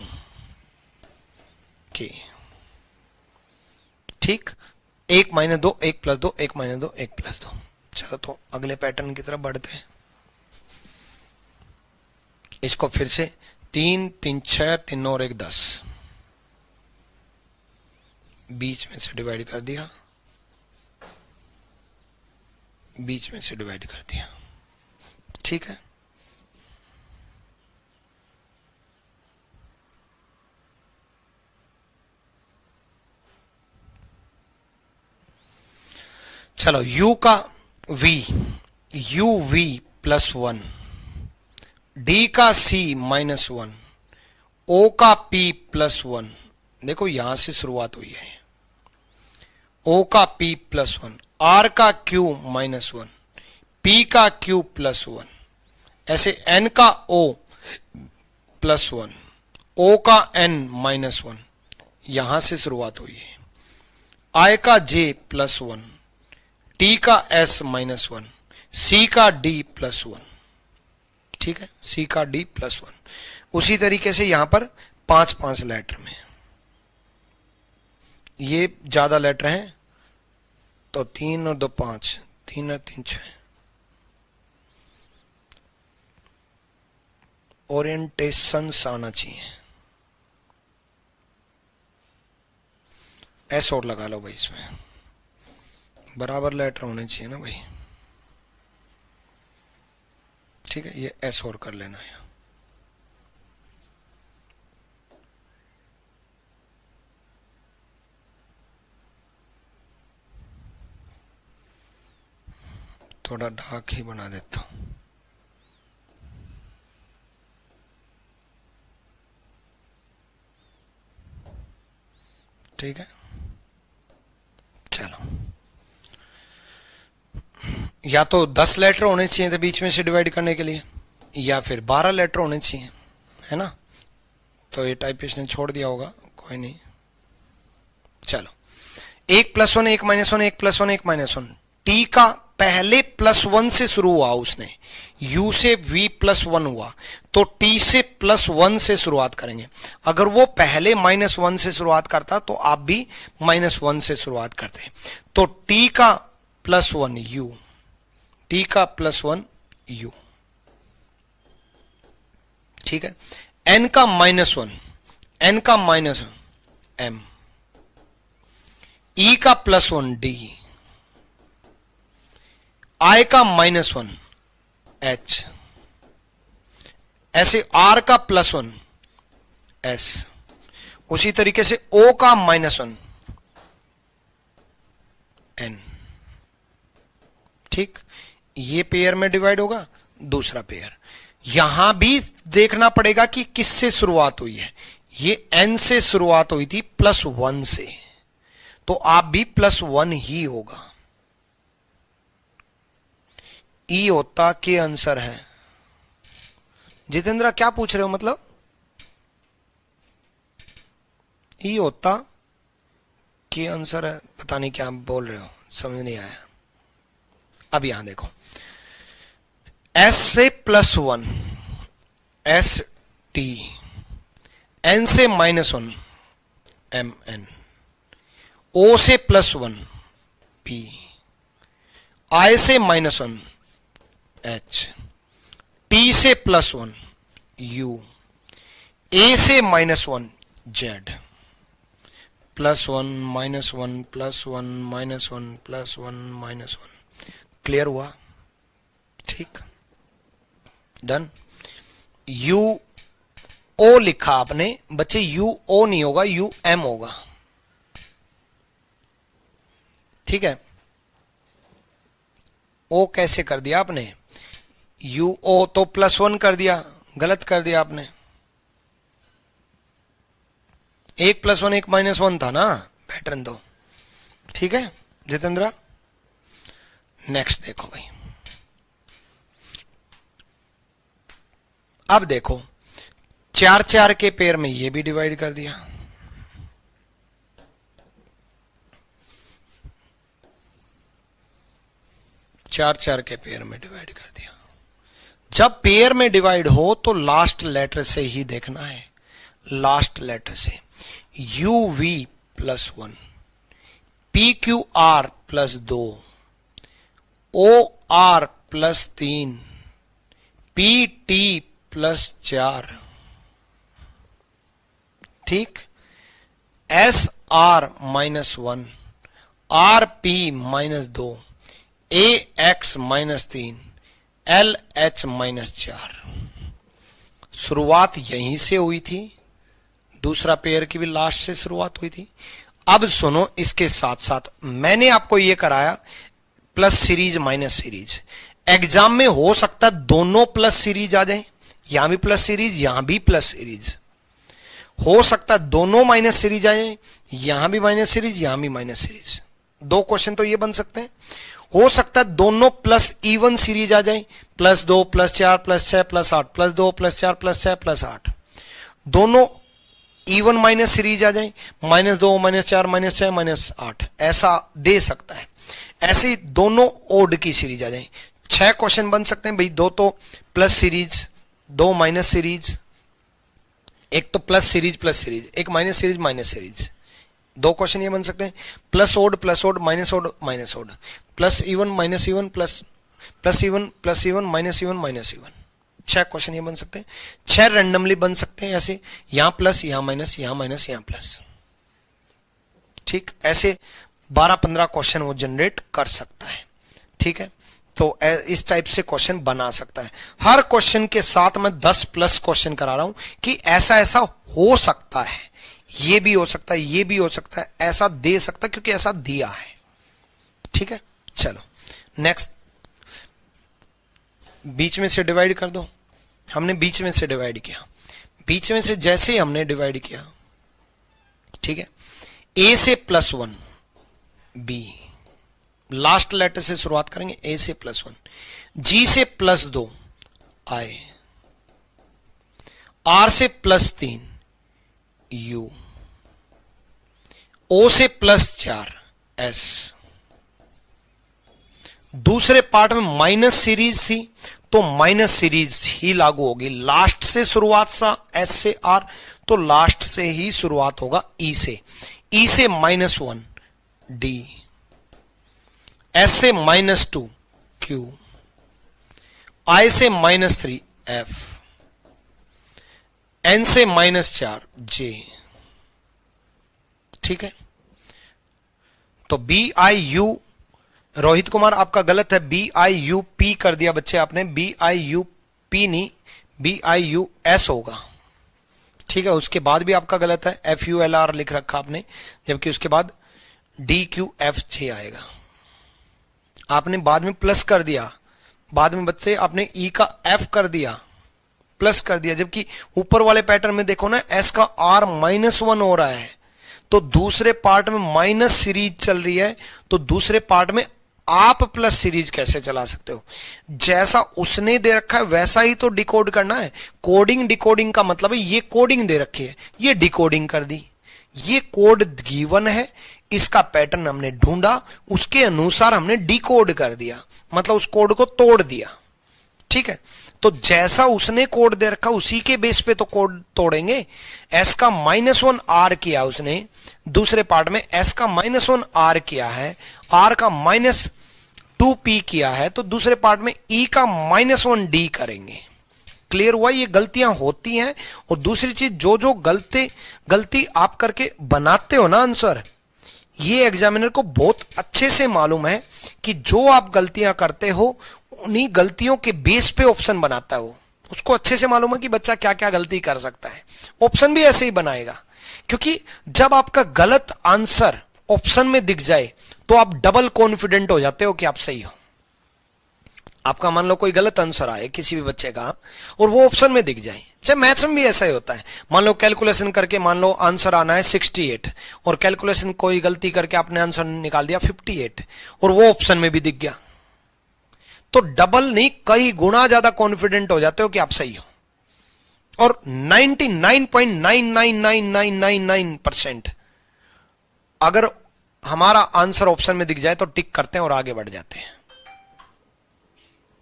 K। ठीक, 1 -2 1 +2 1 -2 1 +2। चलो तो अगले पैटर्न की तरफ बढ़ते हैं। इसको फिर से 3 3 6 3 और 1 10, बीच में से डिवाइड कर दिया, बीच में से डिवाइड कर दिया। ठीक है, चलो U का V, UV +1, D का C -1, O का P +1। देखो यहां से शुरुआत हुई है। O का P +1, R का Q -1, P का Q +1, ऐसे N का O +1, O का N -1, यहां से शुरुआत हुई है। I का J +1, T का S -1, C का D +1। ठीक है, C का D +1। उसी तरीके से यहां पर 5 5 लेटर में, ये ज्यादा लेटर हैं तो 3 और 2 5, 3 और 3 6। ओरिएंटेशन आना चाहिए, एस और लगा लो भाई, इसमें बराबर लेटर होने चाहिए ना भाई। ठीक है, ये एस और कर लेना है। थोड़ा डार्क ही बना देता हूं। ठीक है, चलो। या तो 10 लेटर होने चाहिए थे बीच में से डिवाइड करने के लिए, या फिर 12 लेटर होने चाहिए, है ना। तो ये टाइपिस्ट ने छोड़ दिया होगा, कोई नहीं। चलो, 1+1 1-1 1+1 1-1। टी का पहले +1 से शुरू हुआ उसने, u से v +1 हुआ, तो t से +1 से शुरुआत करेंगे। अगर वो पहले -1 से शुरुआत करता तो आप भी -1 से शुरुआत करते। तो t का +1 u, t का +1 u, ठीक है। n का -1, n का -1 m, e का +1 d, I का -1 h, ऐसे r का +1 s, उसी तरीके से o का -1 n। ठीक, ये पेयर में डिवाइड होगा, दूसरा पेयर। यहां भी देखना पड़ेगा कि किससे शुरुआत हुई है। ये n से शुरुआत हुई थी +1 से, तो आप भी +1 ही होगा। ई होता के आंसर है। जितेंद्र क्या पूछ रहे हो, मतलब ई होता के आंसर है, पता नहीं क्या बोल रहे हो, समझ नहीं आया। अब यहां देखो, s से +1 s t, n से -1 m n, o से +1 p, i से -1 h, t से +1 u, a से -1 z, +1 -1 +1 -1 +1 -1। क्लियर हुआ? ठीक, डन। u o लिखा आपने बच्चे, u o नहीं होगा, u m होगा। ठीक है, o कैसे कर दिया आपने? u o तो +1 कर दिया, गलत कर दिया आपने। 1+1 1-1 था ना पैटर्न तो। ठीक है जितेंद्र, नेक्स्ट देखो भाई। अब देखो 4-4 के पेयर में ये भी डिवाइड कर दिया। चार के पेयर में डिवाइड कर दिया। जब पेयर में डिवाइड हो तो लास्ट लेटर से ही देखना है, लास्ट लेटर से। uv +1, pqr +2, or +3, pt +4, ठीक। sr -1, rp -2, ax -3, lh -4। शुरुआत यहीं से हुई थी, दूसरा पेयर की भी लास्ट से शुरुआत हुई थी। अब सुनो, इसके साथ साथ मैंने आपको यह कराया plus series minus series. Exam में हो सकता है दोनों प्लस सीरीज आ जाए, यहां भी प्लस सीरीज यहां भी प्लस सीरीज। हो सकता है दोनों माइनस सीरीज आ जाए, यहां भी माइनस सीरीज यहां भी माइनस सीरीज। दो क्वेश्चन तो ये बन सकते हैं। हो सकता है दोनों प्लस इवन सीरीज आ जाए, +2 +4 +6 +8, +2 +4 +6 +8। दोनों इवन माइनस सीरीज आ जाए, -2 -4 -6 -8, ऐसा दे सकता है। ऐसे ही दोनों ओड की सीरीज आ जाए। 6 क्वेश्चन बन सकते हैं भाई। दो तो प्लस सीरीज, दो माइनस सीरीज, एक तो प्लस सीरीज, एक माइनस सीरीज। दो क्वेश्चन ये बन सकते हैं। Plus odd minus odd, plus even minus even, plus even minus even. 6 question ये बन सकते हैं। 6 रैंडमली बन सकते हैं ऐसे, यहां प्लस यहां माइनस यहां माइनस यहां प्लस। ठीक, ऐसे 12-15 क्वेश्चन वो जनरेट कर सकता है। ठीक है, तो इस टाइप से क्वेश्चन बना सकता है। हर क्वेश्चन के साथ मैं 10 प्लस क्वेश्चन करा रहा हूं कि ऐसा ऐसा हो सकता है, ये भी हो सकता है, ये भी हो सकता है, ऐसा दे सकता है क्योंकि ऐसा दिया है। ठीक है, चलो नेक्स्ट। बीच में से डिवाइड कर दो। हमने बीच में से डिवाइड किया, बीच में से जैसे ही हमने डिवाइड किया, ठीक है, ए से +1 बी, लास्ट लेटर से शुरुआत करेंगे, ए से +1, जी से +2 आई, आर से +3 यू, ओ से +4 एस। दूसरे पार्ट में माइनस सीरीज थी तो माइनस सीरीज ही लागू होगी। लास्ट से शुरुआत सा एस से आर, तो लास्ट से ही शुरुआत होगा ई से। ई से -1 डी, एस से -2 क्यू, आई से -3 एफ, एन से -4 जे। ठीक है, तो B I U, Rohit Kumar आपका गलत है, बी आई यू पी कर दिया बच्चे आपने, बी आई यू पी नहीं, बी आई यू एस होगा। ठीक है, उसके बाद भी आपका गलत है, एफ यू एल आर लिख रखा आपने, जबकि उसके बाद डी क्यू एफ जे आएगा। आपने बाद में प्लस कर दिया, बाद में बच्चे आपने ई का एफ कर दिया, प्लस कर दिया, जबकि ऊपर वाले पैटर्न में देखो ना, एस का आर -1 हो रहा है, तो दूसरे पार्ट में माइनस सीरीज चल रही है, तो दूसरे पार्ट में आप प्लस सीरीज कैसे चला सकते हो? जैसा उसने दे रखा है वैसा ही तो डिकोड करना है। कोडिंग डिकोडिंग का मतलब है, ये कोडिंग दे रखी है, ये डिकोडिंग कर दी, ये कोड गिवन है, इसका पैटर्न हमने ढूंढा, उसके अनुसार हमने डिकोड कर दिया, मतलब उस कोड को तोड़ दिया। ठीक है, तो जैसा उसने कोड दे रखा उसी के बेस पे तो कोड तोड़ेंगे। एस का -1 आर किया उसने, दूसरे पार्ट में एस का -1 आर किया है, आर का -2 पी किया है, तो दूसरे पार्ट में ई का -1 डी करेंगे। क्लियर हुआ? ये गलतियां होती हैं। और दूसरी चीज, जो जो गलती आप करके बनाते हो ना आंसर, ये एग्जामिनर को बहुत अच्छे से मालूम है कि जो आप गलतियां करते हो उन्हीं गलतियों के बेस पे ऑप्शन बनाता है वो। उसको अच्छे से मालूम है कि बच्चा क्या क्या गलती कर सकता है, ऑप्शन भी ऐसे ही बनाएगा। क्योंकि जब आपका गलत आंसर ऑप्शन में दिख जाए तो आप डबल कॉन्फिडेंट हो जाते हो कि आप सही हो। आपका मान लो कोई गलत आंसर आए किसी भी बच्चे का और वो ऑप्शन में दिख जाए, चाहे मैथ्स में भी ऐसा ही होता है। मान लो कैलकुलेशन करके मान लो आंसर आना है 68 और कैलकुलेशन कोई गलती करके आपने आंसर निकाल दिया 58 और वो ऑप्शन में भी दिख गया, तो डबल नहीं कई गुना ज्यादा कॉन्फिडेंट हो जाते हो कि आप सही हो। और 99.9999999% अगर हमारा आंसर ऑप्शन में दिख जाए तो टिक करते हैं और आगे बढ़ जाते हैं।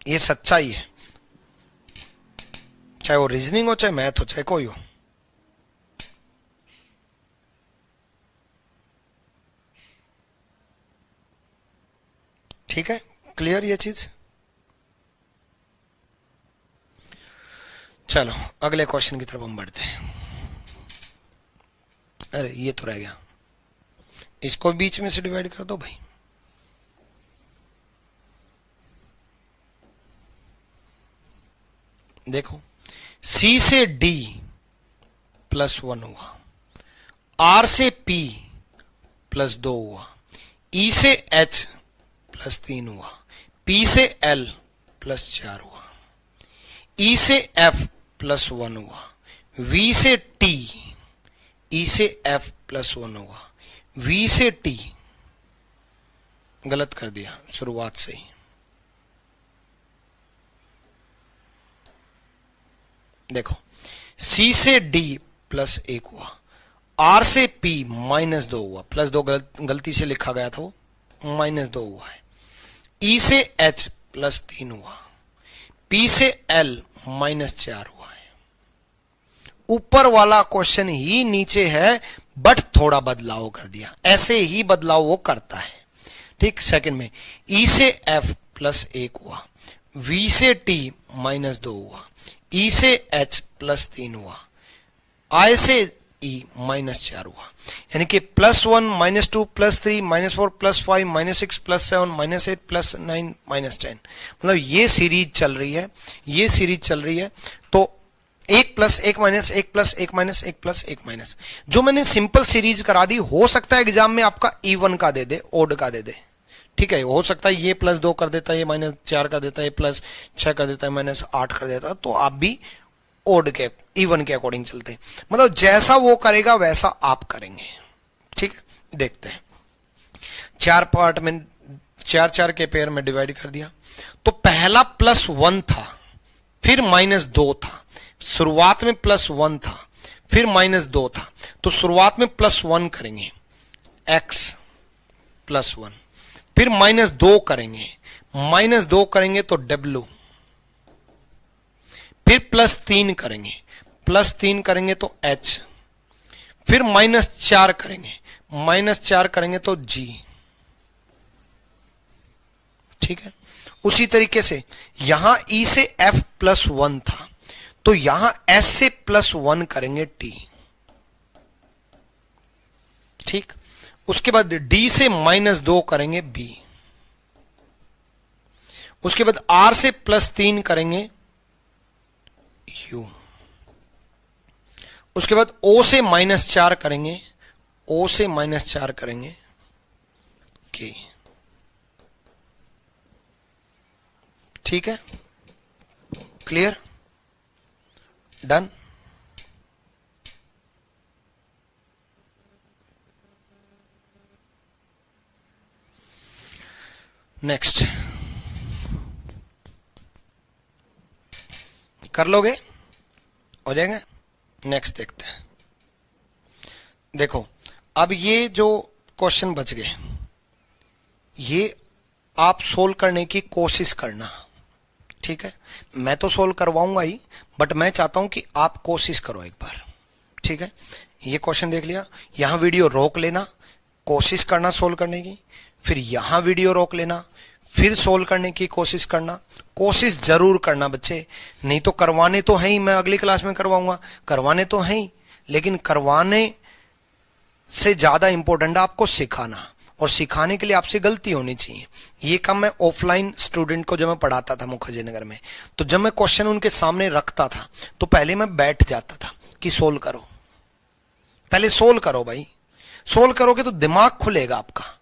ये सच्चाई है, चाहे वो रीजनिंग हो, चाहे मैथ हो, चाहे कोई हो। ठीक है, क्लियर ये चीज? चलो अगले क्वेश्चन की तरफ हम बढ़ते हैं। अरे ये तो रह गया, इसको बीच में से डिवाइड कर दो भाई। देखो, C से D +1 हुआ, R से P +2 हुआ, E से H +3 हुआ, P से L +4 हुआ, E से F +1 हुआ, V से T, E से F +1 हुआ, V से T गलत कर दिया शुरुआत से ही। देखो, C से D +1 हुआ, R से P -2 हुआ, +2 गलती से लिखा गया था, वो -2 हुआ है, E से H +3 हुआ, P से L -4 हुआ है। ऊपर वाला क्वेश्चन ही नीचे है, बट थोड़ा बदलाव कर दिया, ऐसे ही बदलाव वो करता है। ठीक, सेकंड में E से F +1 हुआ, V से T -2 हुआ, E से H +3 हुआ, I से E -4 हुआ, यानी कि +1 -2 +3 -4 +5 -6 +7 -8 +9 -10, मतलब ये सीरीज चल रही है, ये सीरीज चल रही है। तो 1 + 1 - 1 + 1 - 1 + 1 जो मैंने सिंपल सीरीज करा दी, हो सकता है एग्जाम में आपका इवन का दे दे, ओड का दे दे। ठीक है, हो सकता है ये +2 कर देता है, ये -4 कर देता है, ये +6 कर देता है, -8 कर देता है, तो आप भी ओड के इवन के अकॉर्डिंग चलते हैं। मतलब जैसा वो करेगा वैसा आप करेंगे। ठीक है, देखते हैं। 4 पार्ट में 4 के पेयर में डिवाइड कर दिया, तो पहला +1 था, फिर -2 था, शुरुआत में +1 था, फिर -2 था, तो शुरुआत में +1 करेंगे x +1, फिर -2 करेंगे, -2 करेंगे तो w, फिर +3 करेंगे, +3 करेंगे तो h, फिर -4 करेंगे, -4 करेंगे तो g। ठीक है, उसी तरीके से यहां E से F +1 था, तो यहां S से +1 करेंगे T। ठीक, उसके बाद D से -2 करेंगे B, उसके बाद R से +3 करेंगे U, उसके बाद O से -4 करेंगे, O से -4 करेंगे K। ठीक है, क्लियर, डन। नेक्स्ट कर लोगे, हो जाएगा। नेक्स्ट देखते हैं। देखो अब ये जो क्वेश्चन बच गए, ये आप सोल्व करने की कोशिश करना। ठीक है, मैं तो सोल्व करवाऊंगा ही, बट मैं चाहता हूं कि आप कोशिश करो एक बार। ठीक है, ये क्वेश्चन देख लिया, यहां वीडियो रोक लेना, कोशिश करना सोल्व करने की, फिर यहां वीडियो रोक लेना, फिर सोल्व करने की कोशिश करना। कोशिश जरूर करना बच्चे, नहीं तो करवाने तो है ही, मैं अगली क्लास में करवाऊंगा, करवाने तो है ही, लेकिन करवाने से ज्यादा इंपॉर्टेंट है आपको सिखाना, और सिखाने के लिए आपसे गलती होनी चाहिए। ये काम मैं ऑफलाइन स्टूडेंट को जब मैं पढ़ाता था मुखर्जी नगर में, तो जब मैं क्वेश्चन उनके सामने रखता था तो पहले मैं बैठ जाता था कि सोल्व करो, पहले सोल्व करो भाई, सोल्व करोगे तो दिमाग खुलेगा आपका।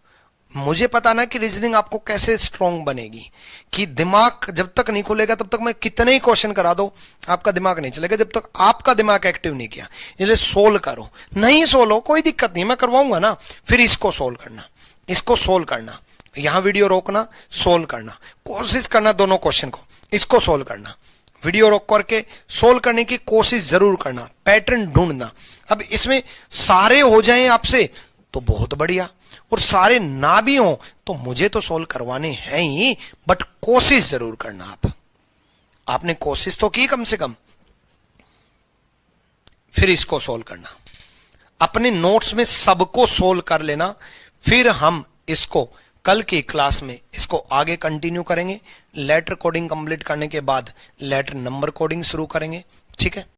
मुझे पता ना कि रीजनिंग आपको कैसे स्ट्रांग बनेगी, कि दिमाग जब तक नहीं खुलेगा तब तक मैं कितने ही क्वेश्चन करा दो आपका दिमाग नहीं चलेगा, जब तक आपका दिमाग एक्टिव नहीं किया। इसलिए सोल्व करो, नहीं सोल्व हो कोई दिक्कत नहीं, मैं करवाऊंगा ना, फिर इसको सोल्व करना, इसको सोल्व करना, यहां वीडियो रोकना, सोल्व करना, कोशिश करना दोनों क्वेश्चन को, इसको सोल्व करना, वीडियो रोक करके सोल्व करने की कोशिश जरूर करना, पैटर्न ढूंढना। अब इसमें सारे हो जाएं आपसे तो बहुत बढ़िया, और सारे ना भी हो तो मुझे तो सोल्व करवाने हैं ही, बट कोशिश जरूर करना। आपने कोशिश तो की कम से कम, फिर इसको सोल्व करना, अपने नोट्स में सबको सोल्व कर लेना, फिर हम इसको कल की क्लास में इसको आगे कंटिन्यू करेंगे। लेटर कोडिंग कंप्लीट करने के बाद लेटर नंबर कोडिंग शुरू करेंगे। ठीक है।